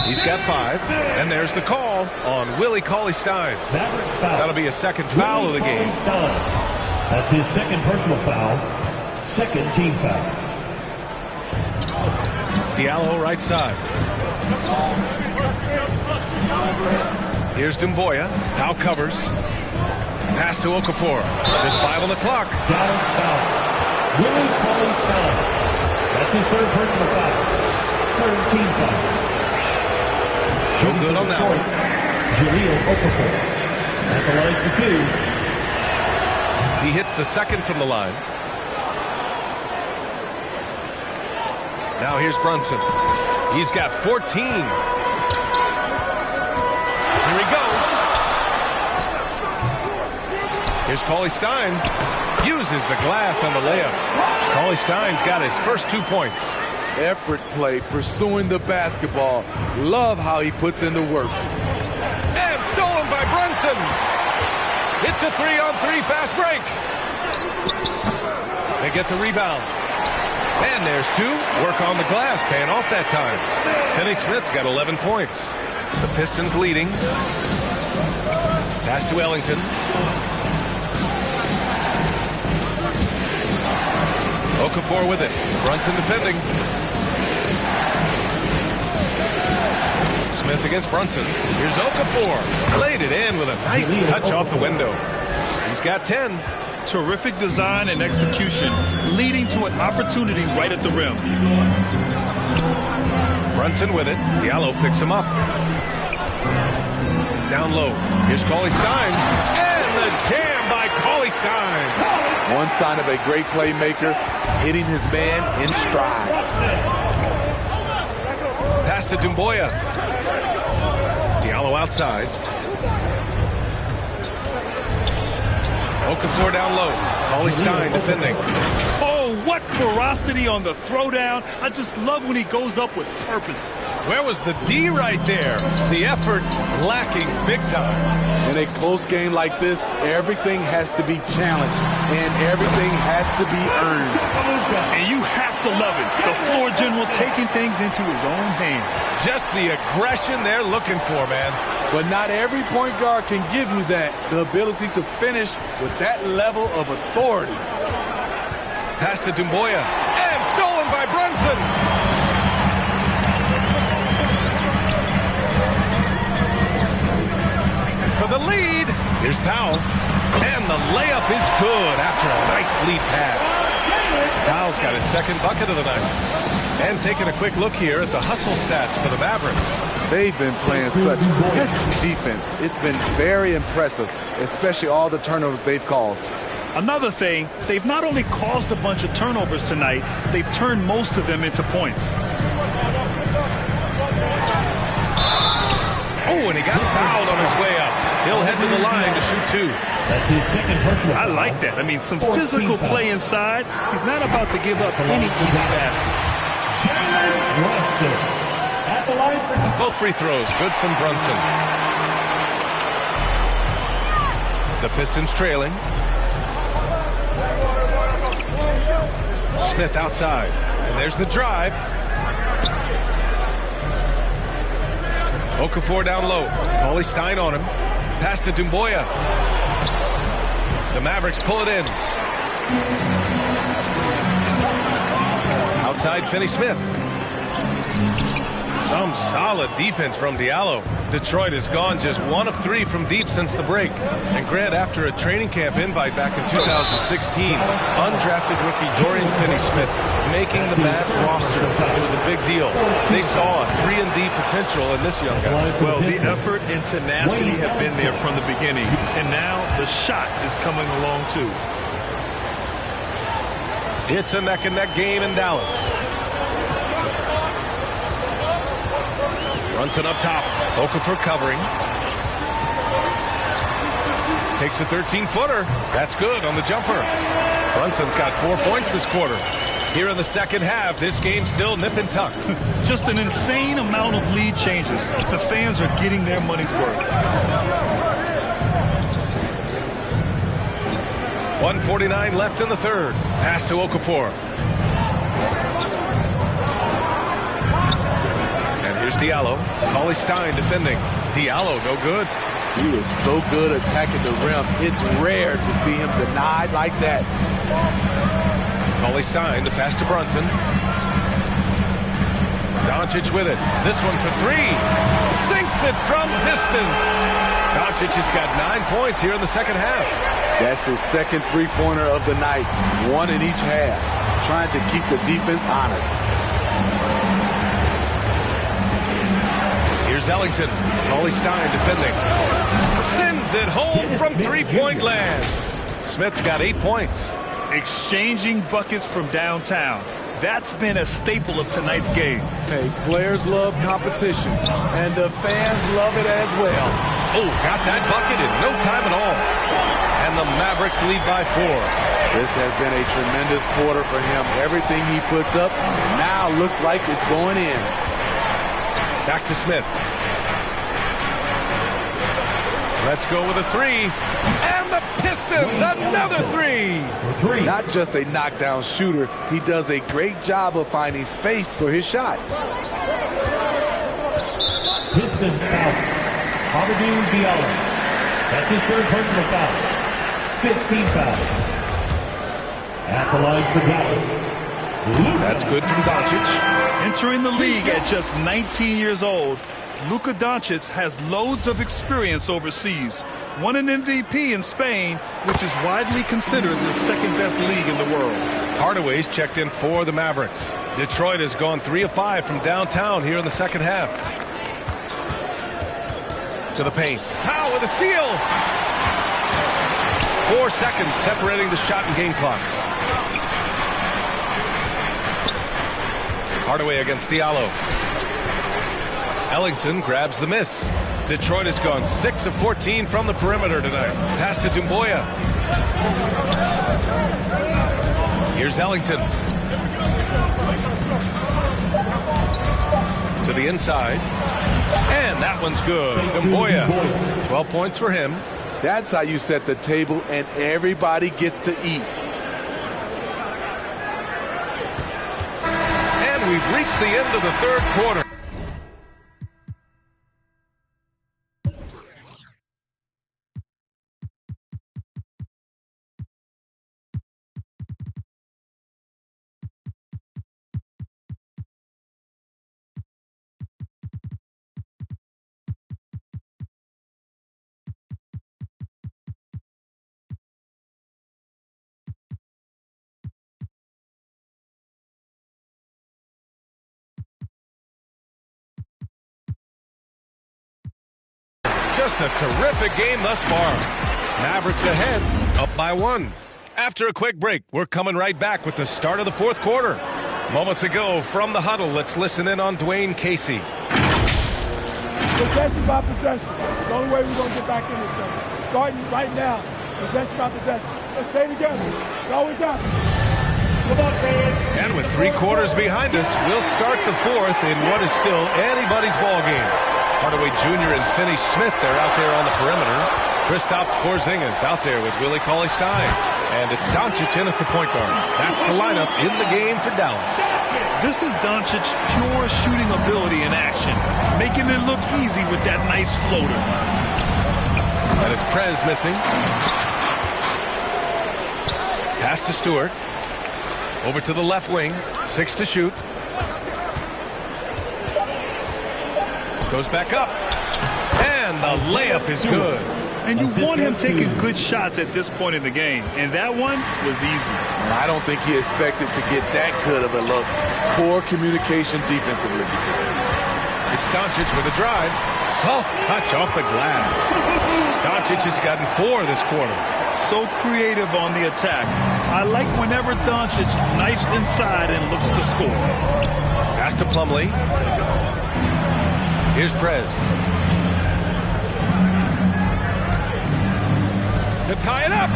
He's got 5. And there's the call on Willie Cauley-Stein. Mavericks foul. That'll be a second foul of the game. That's his second personal foul. Second team foul. Diallo right side. Here's Dumboya. Now covers. Pass to Okafor. Just 5 on the clock. Dallas foul. Willie Cauley-Stein. That's his third personal foul. Third team foul. No good on that one. Jahlil Okafor. At the line for 2. He hits the second from the line. Now here's Brunson. He's got 14. Here he goes. Here's Cauley-Stein. Uses the glass on the layup. Cauley-Stein's got his first 2 points. Effort play, pursuing the basketball. Love how he puts in the work. And stolen by Brunson. It's a 3-on-3 fast break. They get the rebound. And there's 2. Work on the glass, paying off that time. Finney Smith's got 11 points. The Pistons leading. Pass to Ellington. Okafor with it. Brunson defending. Smith against Brunson. Here's Okafor. Laid it in with a nice touch off the window. He's got 10. Terrific design and execution, leading to an opportunity right at the rim. Brunson with it. Diallo picks him up. Down low. Here's Cauley-Stein. And the jam by Cauley-Stein. One sign of a great playmaker, hitting his man in stride. Pass to Dumboya. Diallo outside. Okafor down low. Cauley-Stein defending. Oh, what ferocity on the throwdown. I just love when he goes up with purpose. Where was the D right there? The effort lacking big time. In a close game like this, everything has to be challenged and everything has to be earned. And you have to love it. The floor general taking things into his own hands. Just the aggression they're looking for, man. But not every point guard can give you that, the ability to finish with that level of authority. Pass to Dumboya. And stolen by Brunson. For the lead, here's Powell. And the layup is good after a nice lead pass. Powell's got his second bucket of the night. And taking a quick look here at the hustle stats for the Mavericks. They've been playing such pesky defense. It's been very impressive, especially all the turnovers they've caused. Another thing, they've not only caused a bunch of turnovers tonight, they've turned most of them into points. Oh, and he got fouled on his way up. He'll head to the line to shoot 2. That's his second personal foul. I like that. I mean, some physical play inside. He's not about to give up any easy baskets. Brunson. At the line for both free throws good from Brunson. The Pistons trailing. Smith outside. And there's the drive. Okafor down low. Cauley-Stein on him. Pass to Dumboya. The Mavericks pull it in. Outside Finney Smith. Some solid defense from Diallo. Detroit has gone just 1 of 3 from deep since the break. And Grant, after a training camp invite back in 2016, undrafted rookie Dorian Finney-Smith making the Mavs roster. It was a big deal. They saw a 3-and-D potential in this young guy. Well, the effort and tenacity have been there from the beginning. And now the shot is coming along too. It's a neck-and-neck game in Dallas. Brunson up top. Okafor covering. Takes a 13-footer. That's good on the jumper. Brunson's got 4 points this quarter. Here in the second half, this game's still nip and tuck. Just an insane amount of lead changes. The fans are getting their money's worth. 1:49 left in the third. Pass to Okafor. And here's Diallo. Cauley Stein defending. Diallo, no good. He is so good attacking the rim. It's rare to see him denied like that. Cauley Stein, the pass to Brunson. Doncic with it. This one for three. Sinks it from distance. Doncic has got 9 points here in the second half. That's his second three-pointer of the night. One in each half. Trying to keep the defense honest. Here's Ellington. Cauley Stein defending. Sends it home from three-point land. Smith's got 8 points. Exchanging buckets from downtown. That's been a staple of tonight's game. Hey, players love competition, and the fans love it as well. Oh, got that bucket in no time at all. And the Mavericks lead by 4. This has been a tremendous quarter for him. Everything he puts up now looks like it's going in. Back to Smith. Let's go with a three. And the Pistons, another three. Not just a knockdown shooter, he does a great job of finding space for his shot. Pistons foul. Amadou Diallo. That's his third personal foul. 15 fouls. At the line for Dallas. That's good from Doncic. Entering the league at just 19 years old, Luka Doncic has loads of experience overseas. Won an MVP in Spain, which is widely considered the second-best league in the world. Hardaway's checked in for the Mavericks. Detroit has gone 3 of 5 from downtown here in the second half. To the paint. Powell with a steal. 4 seconds separating the shot and game clocks. Hardaway against Diallo. Ellington grabs the miss. Detroit has gone 6 of 14 from the perimeter tonight. Pass to Doumbouya. Here's Ellington. To the inside. And that one's good. Doumbouya. 12 points for him. That's how you set the table and everybody gets to eat. And we've reached the end of the third quarter. Just a terrific game thus far. Mavericks ahead, up by 1. After a quick break, we're coming right back with the start of the fourth quarter. Moments ago, from the huddle, let's listen in on Dwayne Casey. Possession by possession. The only way we're going to get back in this thing. Starting right now, possession by possession. Let's stay together. That's all we got. And with 3 quarters behind us, we'll start the fourth in what is still anybody's ball game. Hardaway Jr. and Finney Smith, they're out there on the perimeter. Kristaps Porzingis out there with Willie Cauley-Stein. And it's Doncic in at the point guard. That's the lineup in the game for Dallas. This is Doncic's pure shooting ability in action, making it look easy with that nice floater. And it's Prez missing. Pass to Stewart. Over to the left wing. 6 to shoot. Goes back up. And the layup is good. And you want him taking good shots at this point in the game. And that one was easy. And I don't think he expected to get that good of a look. Poor communication defensively. It's Doncic with a drive. Soft touch off the glass. Doncic has gotten 4 this quarter. So creative on the attack. I like whenever Doncic knifes inside and looks to score. Pass to Plumlee. Here's Prez. To tie it up.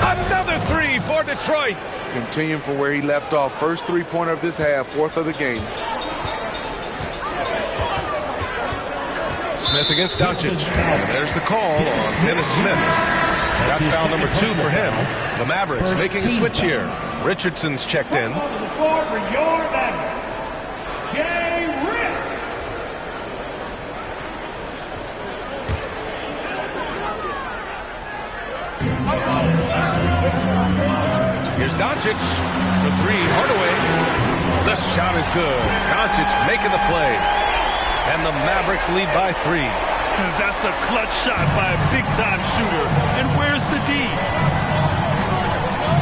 Another 3 for Detroit. Continuing from where he left off. First three-pointer of this half, fourth of the game. Smith against Doncic. And there's the call on Dennis Smith. That's foul number 2 for him. The Mavericks making a switch here. Richardson's checked in. Here's Doncic for 3. Hardaway. The shot is good. Doncic making the play. And the Mavericks lead by 3. That's a clutch shot by a big-time shooter. And where's the D?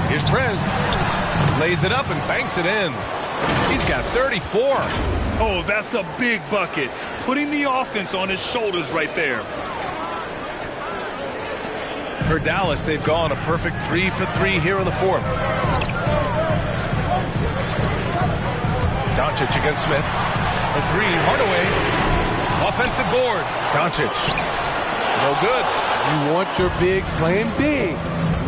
Here's Prez. Lays it up and banks it in. He's got 34. Oh, that's a big bucket. Putting the offense on his shoulders right there. For Dallas, they've gone a perfect 3 for 3 here in the fourth. Doncic against Smith. For 3, Hardaway. Offensive board. Doncic. No good. You want your bigs playing big.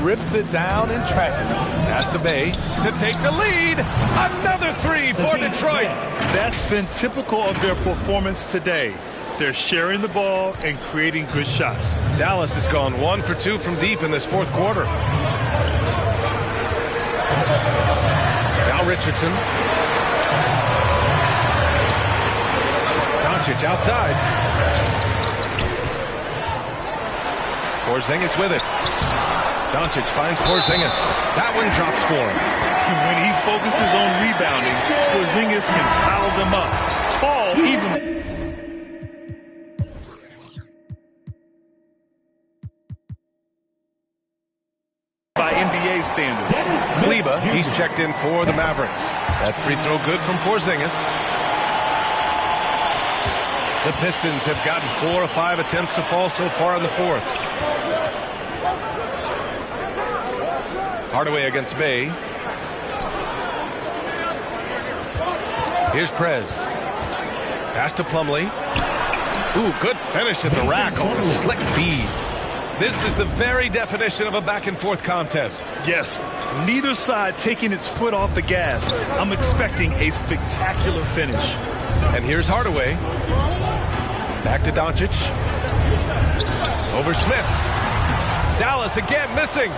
Rips it down in traffic. Pass to Bay to take the lead. Another 3 for Detroit. That's been typical of their performance today. They're sharing the ball and creating good shots. Dallas has gone 1 for 2 from deep in this fourth quarter. Now Richardson. Doncic outside. Porzingis with it. Doncic finds Porzingis. That one drops for him. When he focuses on rebounding, Porzingis can pile them up. Tall, even. By NBA standards. Kleba, he's checked in for the Mavericks. That free throw good from Porzingis. The Pistons have gotten 4 of 5 attempts to fall so far in the fourth. Hardaway against Bay. Here's Prez. Pass to Plumlee. Ooh, good finish at the rack off a slick feed. This is the very definition of a back-and-forth contest. Yes, neither side taking its foot off the gas. I'm expecting a spectacular finish. And here's Hardaway. Back to Doncic. Over Smith. Dallas again missing.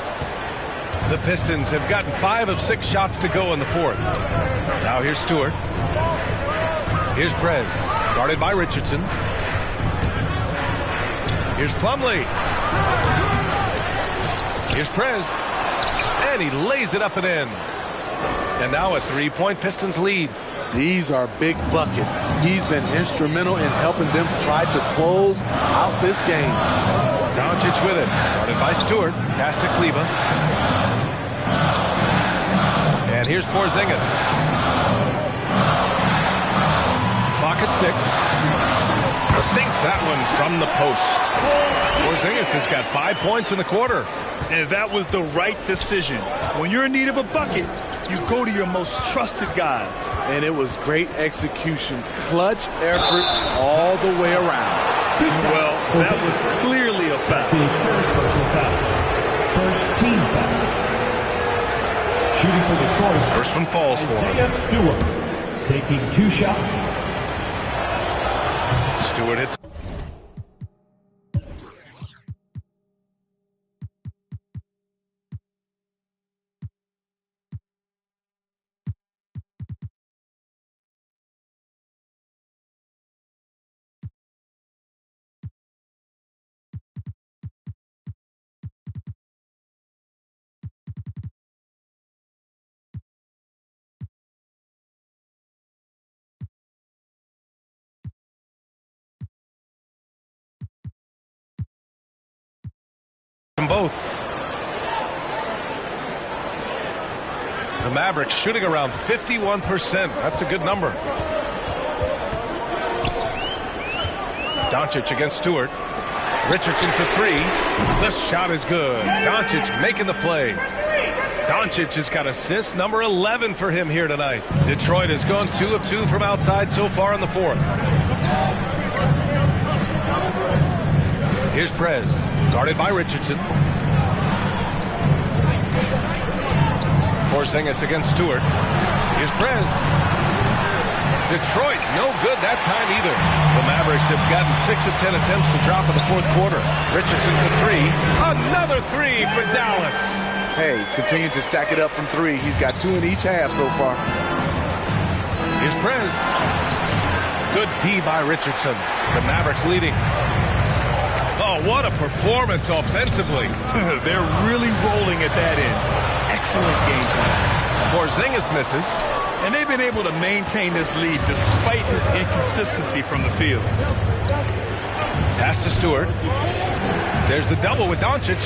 The Pistons have gotten 5 of 6 shots to go in the fourth. Now here's Stewart. Here's Prez. Guarded by Richardson. Here's Plumlee. Here's Prez. And he lays it up and in. And now a 3-point Pistons lead. These are big buckets. He's been instrumental in helping them try to close out this game. Doncic with it. Guarded by Stewart. Pass to Kleba. And here's Porzingis. Clock at 6. Sinks that one from the post. Porzingis has got 5 points in the quarter. And that was the right decision. When you're in need of a bucket, you go to your most trusted guys. And it was great execution. Clutch effort all the way around. Well, that was clearly a foul. That's his first personal foul. First team foul. Shooting for Detroit. First one falls for him. Stewart taking 2 shots. Stewart hits. Both. The Mavericks shooting around 51%. That's a good number. Doncic against Stewart. Richardson for 3. The shot is good. Doncic making the play. Doncic has got assist number 11 for him here tonight. Detroit has gone 2 of 2 from outside so far in the fourth. Here's Prez. Guarded by Richardson. Porzingis against Stewart. Here's Prez. Detroit, no good that time either. The Mavericks have gotten 6 of 10 attempts to drop in the fourth quarter. Richardson for 3. Another 3 for Dallas. Hey, continue to stack it up from 3. He's got 2 in each half so far. Here's Prez. Good D by Richardson. The Mavericks leading. Oh, what a performance offensively. They're really rolling at that end. Excellent game plan. Porzingis misses. And they've been able to maintain this lead despite his inconsistency from the field. Pass to Stewart. There's the double with Doncic.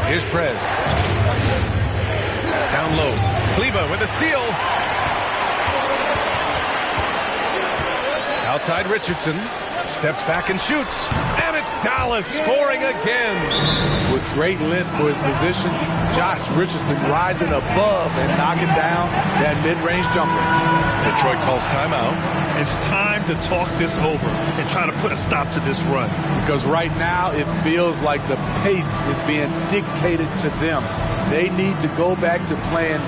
Here's Prez. Down low. Kleba with a steal. Outside Richardson. Steps back and shoots. And it's Dallas scoring again. With great length for his position, Josh Richardson rising above and knocking down that mid-range jumper. Detroit calls timeout. It's time to talk this over and try to put a stop to this run. Because right now it feels like the pace is being dictated to them. They need to go back to playing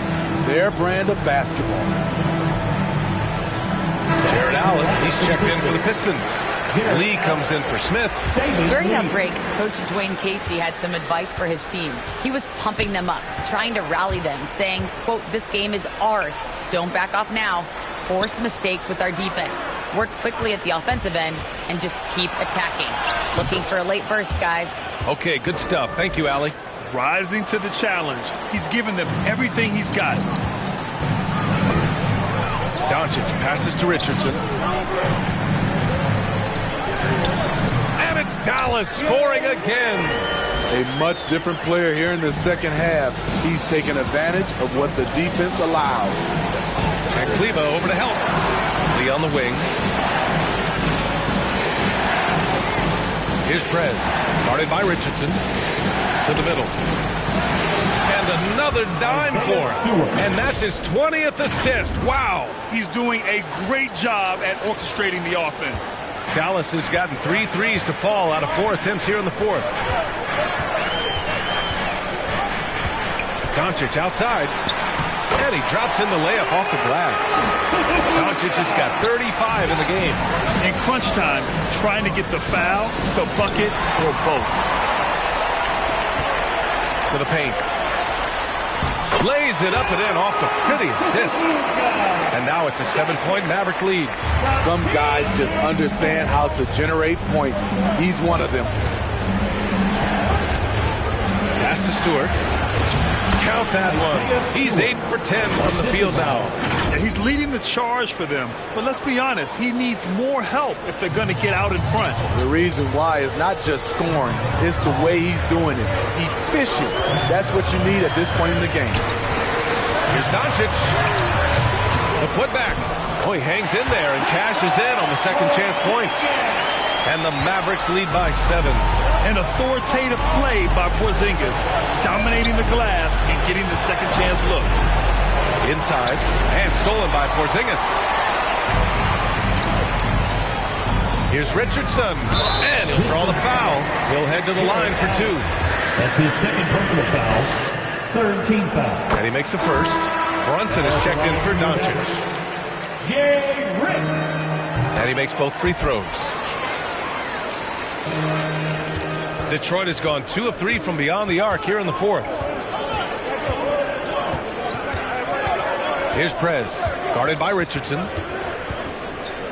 their brand of basketball. Jared Allen, he's checked in for the Pistons. Lee comes in for Smith. During that break, Coach Dwayne Casey had some advice for his team. He was pumping them up, trying to rally them, saying, quote, "This game is ours. Don't back off now. Force mistakes with our defense. Work quickly at the offensive end and just keep attacking." Looking for a late burst, guys. Okay, good stuff. Thank you, Allie. Rising to the challenge. He's given them everything he's got. Doncic passes to Richardson. And it's Dallas scoring again. A much different player here in the second half. He's taking advantage of what the defense allows. And Kleba over to help. Lee on the wing. Here's Prez. Guarded by Richardson. To the middle. And another dime for him. And that's his 20th assist. Wow. He's doing a great job at orchestrating the offense. Dallas has gotten 3 threes to fall out of 4 attempts here in the fourth. Doncic outside. And he drops in the layup off the glass. Doncic has got 35 in the game. In crunch time, trying to get the foul, the bucket, or both. To the paint. Lays it up and in off the pretty assist. And now it's a 7-point Maverick lead. Some guys just understand how to generate points. He's one of them. Pass to Stewart. Count that one. He's 8 for 10 from the field now. Yeah, he's leading the charge for them. But let's be honest, he needs more help if they're going to get out in front. The reason why is not just scoring, it's the way he's doing it. Efficient. That's what you need at this point in the game. Here's Doncic. The putback. Oh, he hangs in there and cashes in on the second chance points. And the Mavericks lead by 7. An authoritative play by Porzingis, dominating the glass and getting the second chance look. Inside, and stolen by Porzingis. Here's Richardson, and he'll draw the foul. He'll head to the line for 2. That's his second personal foul. Third team foul. And he makes the first. Brunson is checked in for Doncic. And he makes both free throws. Detroit has gone 2 of 3 from beyond the arc here in the fourth. Here's Prez, guarded by Richardson.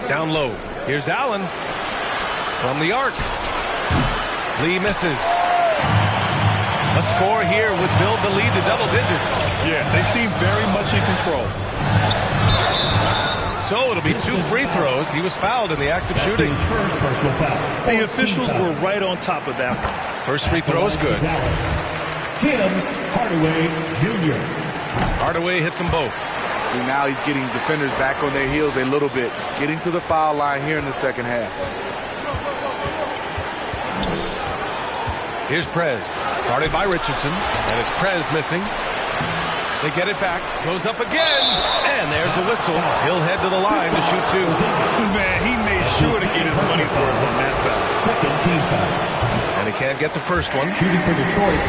Down low. Here's Allen from the arc. Lee misses. A score here would build the lead to double digits. Yeah, they seem very much in control. So it'll be 2 free throws. He was fouled in the act of shooting. First personal foul. The officials were right on top of that. First free throw is good. Tim Hardaway Jr. Hardaway hits them both. See, now he's getting defenders back on their heels a little bit. Getting to the foul line here in the second half. Here's Prez, guarded by Richardson, and it's Prez missing. They get it back, goes up again, and there's a whistle. He'll head to the line to shoot 2. Man, he made sure to get his money's worth on that foul. Second team foul. And he can't get the first one. Shooting for Detroit,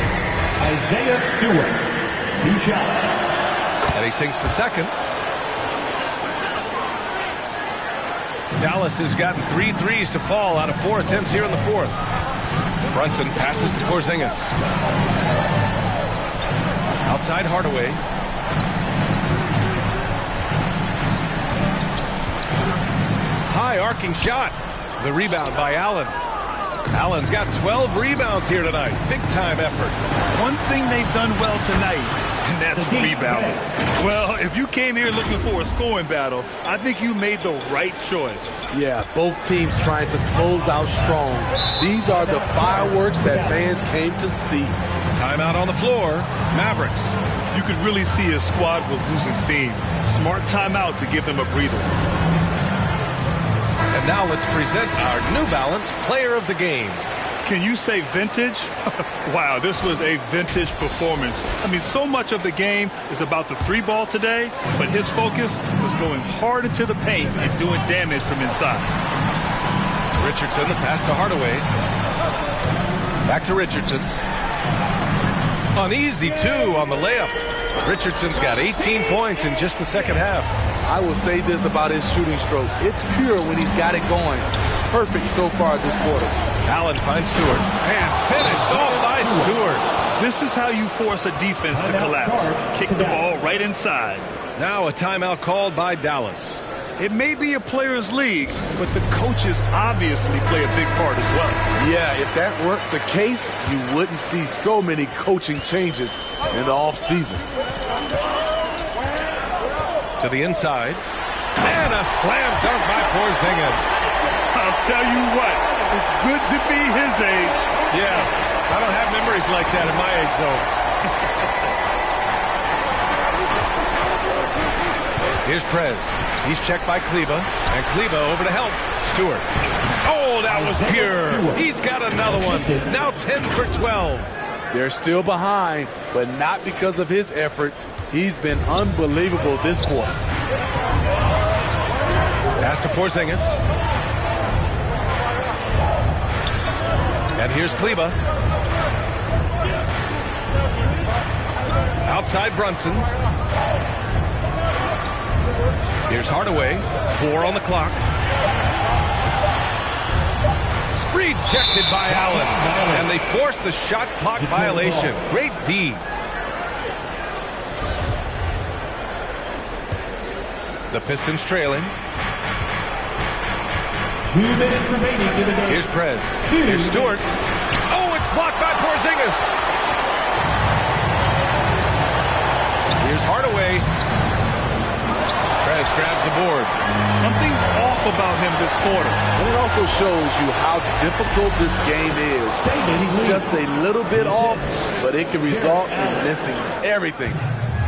Isaiah Stewart, 2 shots. And he sinks the second. Dallas has gotten 3 threes to fall out of 4 attempts here in the fourth. Brunson passes to Porzingis. Outside Hardaway. High arcing shot. The rebound by Allen. Allen's got 12 rebounds here tonight. Big time effort. One thing they've done well tonight, and that's rebounding. Well, if you came here looking for a scoring battle, I think you made the right choice. Yeah, both teams trying to close out strong. These are the fireworks that fans came to see. Timeout on the floor. Mavericks. You could really see his squad was losing steam. Smart timeout to give them a breather. And now let's present our New Balance Player of the Game. Can you say vintage? Wow, this was a vintage performance. I mean, so much of the game is about the 3-ball today, but his focus was going hard into the paint and doing damage from inside. Richardson, the pass to Hardaway. Back to Richardson. Uneasy, too, on the layup. Richardson's got 18 points in just the second half. I will say this about his shooting stroke. It's pure when he's got it going. Perfect so far this quarter. Allen finds Stewart. And finished off by Stewart. This is how you force a defense to collapse. Kick the ball right inside. Now a timeout called by Dallas. It may be a players' league, but the coaches obviously play a big part as well. Yeah, if that weren't the case, you wouldn't see so many coaching changes in the offseason. To the inside. And a slam dunk by Porzingis. I'll tell you what, it's good to be his age. Yeah, I don't have memories like that at my age, though. Here's Prez. He's checked by Kleba. And Kleba over to help. Stewart. Oh, that was pure. He's got another one. Now 10 for 12. They're still behind, but not because of his efforts. He's been unbelievable this quarter. Pass to Porzingis. And here's Kleba. Outside Brunson. Here's Hardaway. 4 on the clock. Rejected by Allen. And they forced the shot clock violation. Great D. The Pistons trailing. 2 minutes remaining in the game. Here's Prez. Here's Stewart. Oh, it's blocked by Porzingis. Here's Hardaway. Prez grabs the board. Something's off about him this quarter. And it also shows you how difficult this game is. He's just a little bit off, but it can result in missing everything.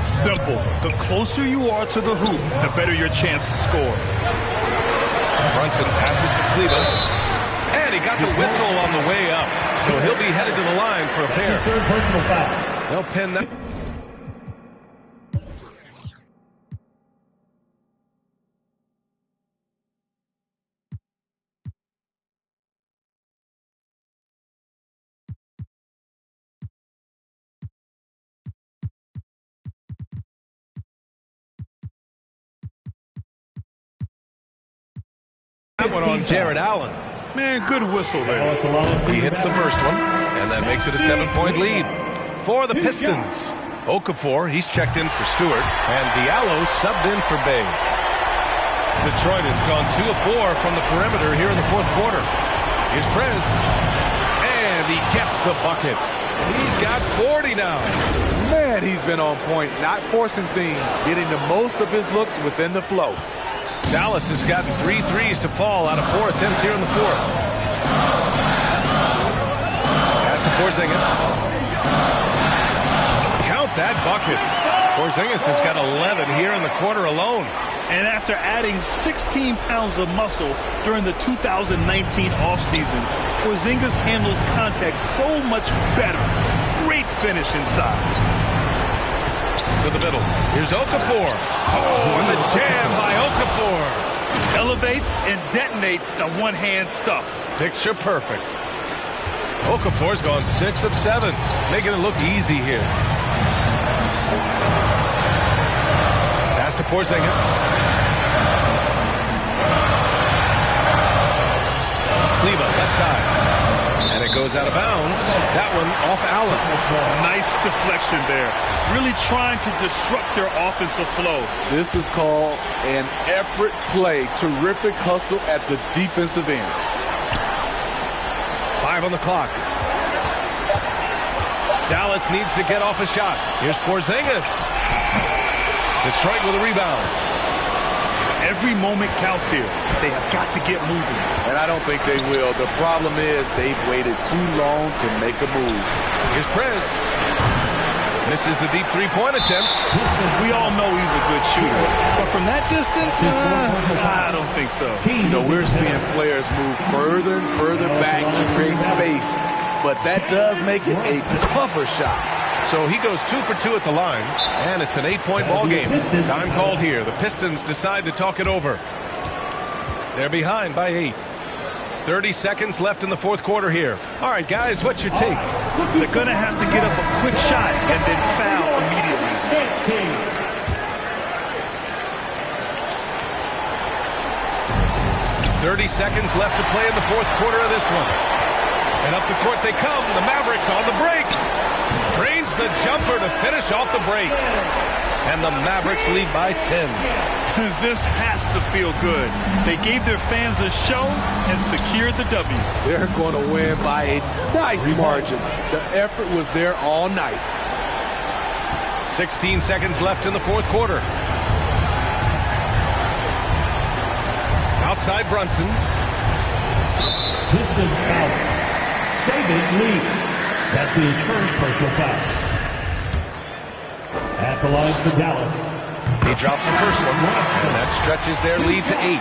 Simple. The closer you are to the hoop, the better your chance to score. Brunson passes to Kleba. And he got the whistle on the way up. So he'll be headed to the line for a pair. Third personal foul. They'll pin that. That one on Jared Allen. Man, good whistle there. He hits the first one, and that makes it a 7-point lead for the Pistons. Okafor, he's checked in for Stewart, and Diallo subbed in for Bay. Detroit has gone 2 of 4 from the perimeter here in the fourth quarter. Here's Prez, and he gets the bucket. He's got 40 now. Man, he's been on point, not forcing things, getting the most of his looks within the flow. Dallas has gotten 3 threes to fall out of 4 attempts here in the fourth. Pass to Porzingis. Count that bucket. Porzingis has got 11 here in the quarter alone. And after adding 16 pounds of muscle during the 2019 offseason, Porzingis handles contact so much better. Great finish inside. To the middle. Here's Okafor. Oh, and the jam by Okafor. Elevates and detonates the one-hand stuff. Picture perfect. Okafor's gone 6 of 7, making it look easy here. Pass to Porzingis. Kleba, left side. And it goes out of bounds. That one off Allen. Nice deflection there. Really trying to disrupt their offensive flow. This is called an effort play. Terrific hustle at the defensive end. 5 on the clock. Dallas needs to get off a shot. Here's Porzingis. Detroit with a rebound. Every moment counts here. They have got to get moving. And I don't think they will. The problem is they've waited too long to make a move. Here's Prez. Misses the deep three-point attempt. We all know he's a good shooter. But from that distance, I don't think so. You know, we're seeing players move further and further back to create space. But that does make it a tougher shot. So he goes 2 for 2 at the line, and it's an 8-point ball game. Time called here. The Pistons decide to talk it over. They're behind by 8. 30 seconds left in the fourth quarter here. All right, guys, what's your take? They're going to have to get up a quick shot and then foul immediately. 30 seconds left to play in the fourth quarter of this one. And up the court they come. The Mavericks on the break. Drains the jumper to finish off the break. And the Mavericks lead by 10. This has to feel good. They gave their fans a show and secured the W. They're going to win by a nice margin. The effort was there all night. 16 seconds left in the fourth quarter. Outside Brunson. Pistons foul. Saving lead. That's his first personal foul. At the line for Dallas. He drops the first one, and that stretches their lead to 8.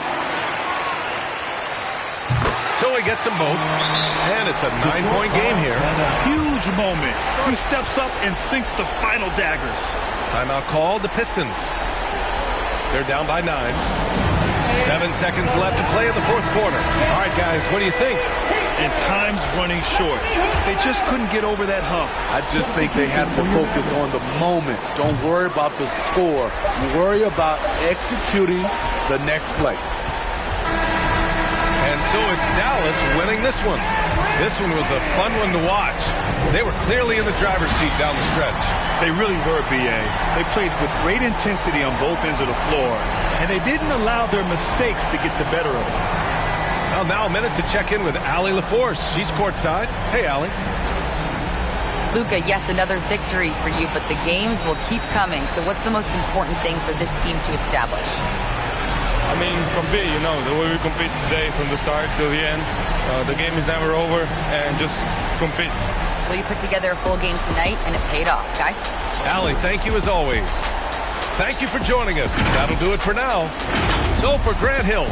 So he gets them both, and it's a 9-point game here. Huge moment. He steps up and sinks the final daggers. Timeout called, the Pistons. They're down by 9. 7 seconds left to play in the fourth quarter. All right, guys, what do you think? And time's running short. They just couldn't get over that hump. I just think they have to focus on the moment. Don't worry about the score. Worry about executing the next play. And so it's Dallas winning this one. This one was a fun one to watch. They were clearly in the driver's seat down the stretch. They really were, B.A. They played with great intensity on both ends of the floor, and they didn't allow their mistakes to get the better of them. Well, now a minute to check in with Allie LaForce. She's courtside. Hey, Allie. Luka, yes, another victory for you, but the games will keep coming. So what's the most important thing for this team to establish? I mean, compete, you know, the way we compete today from the start till the end. The game is never over, and just compete. Well, you put together a full game tonight, and it paid off, guys. Allie, thank you as always. Thank you for joining us. That'll do it for now. So for Grant Hill,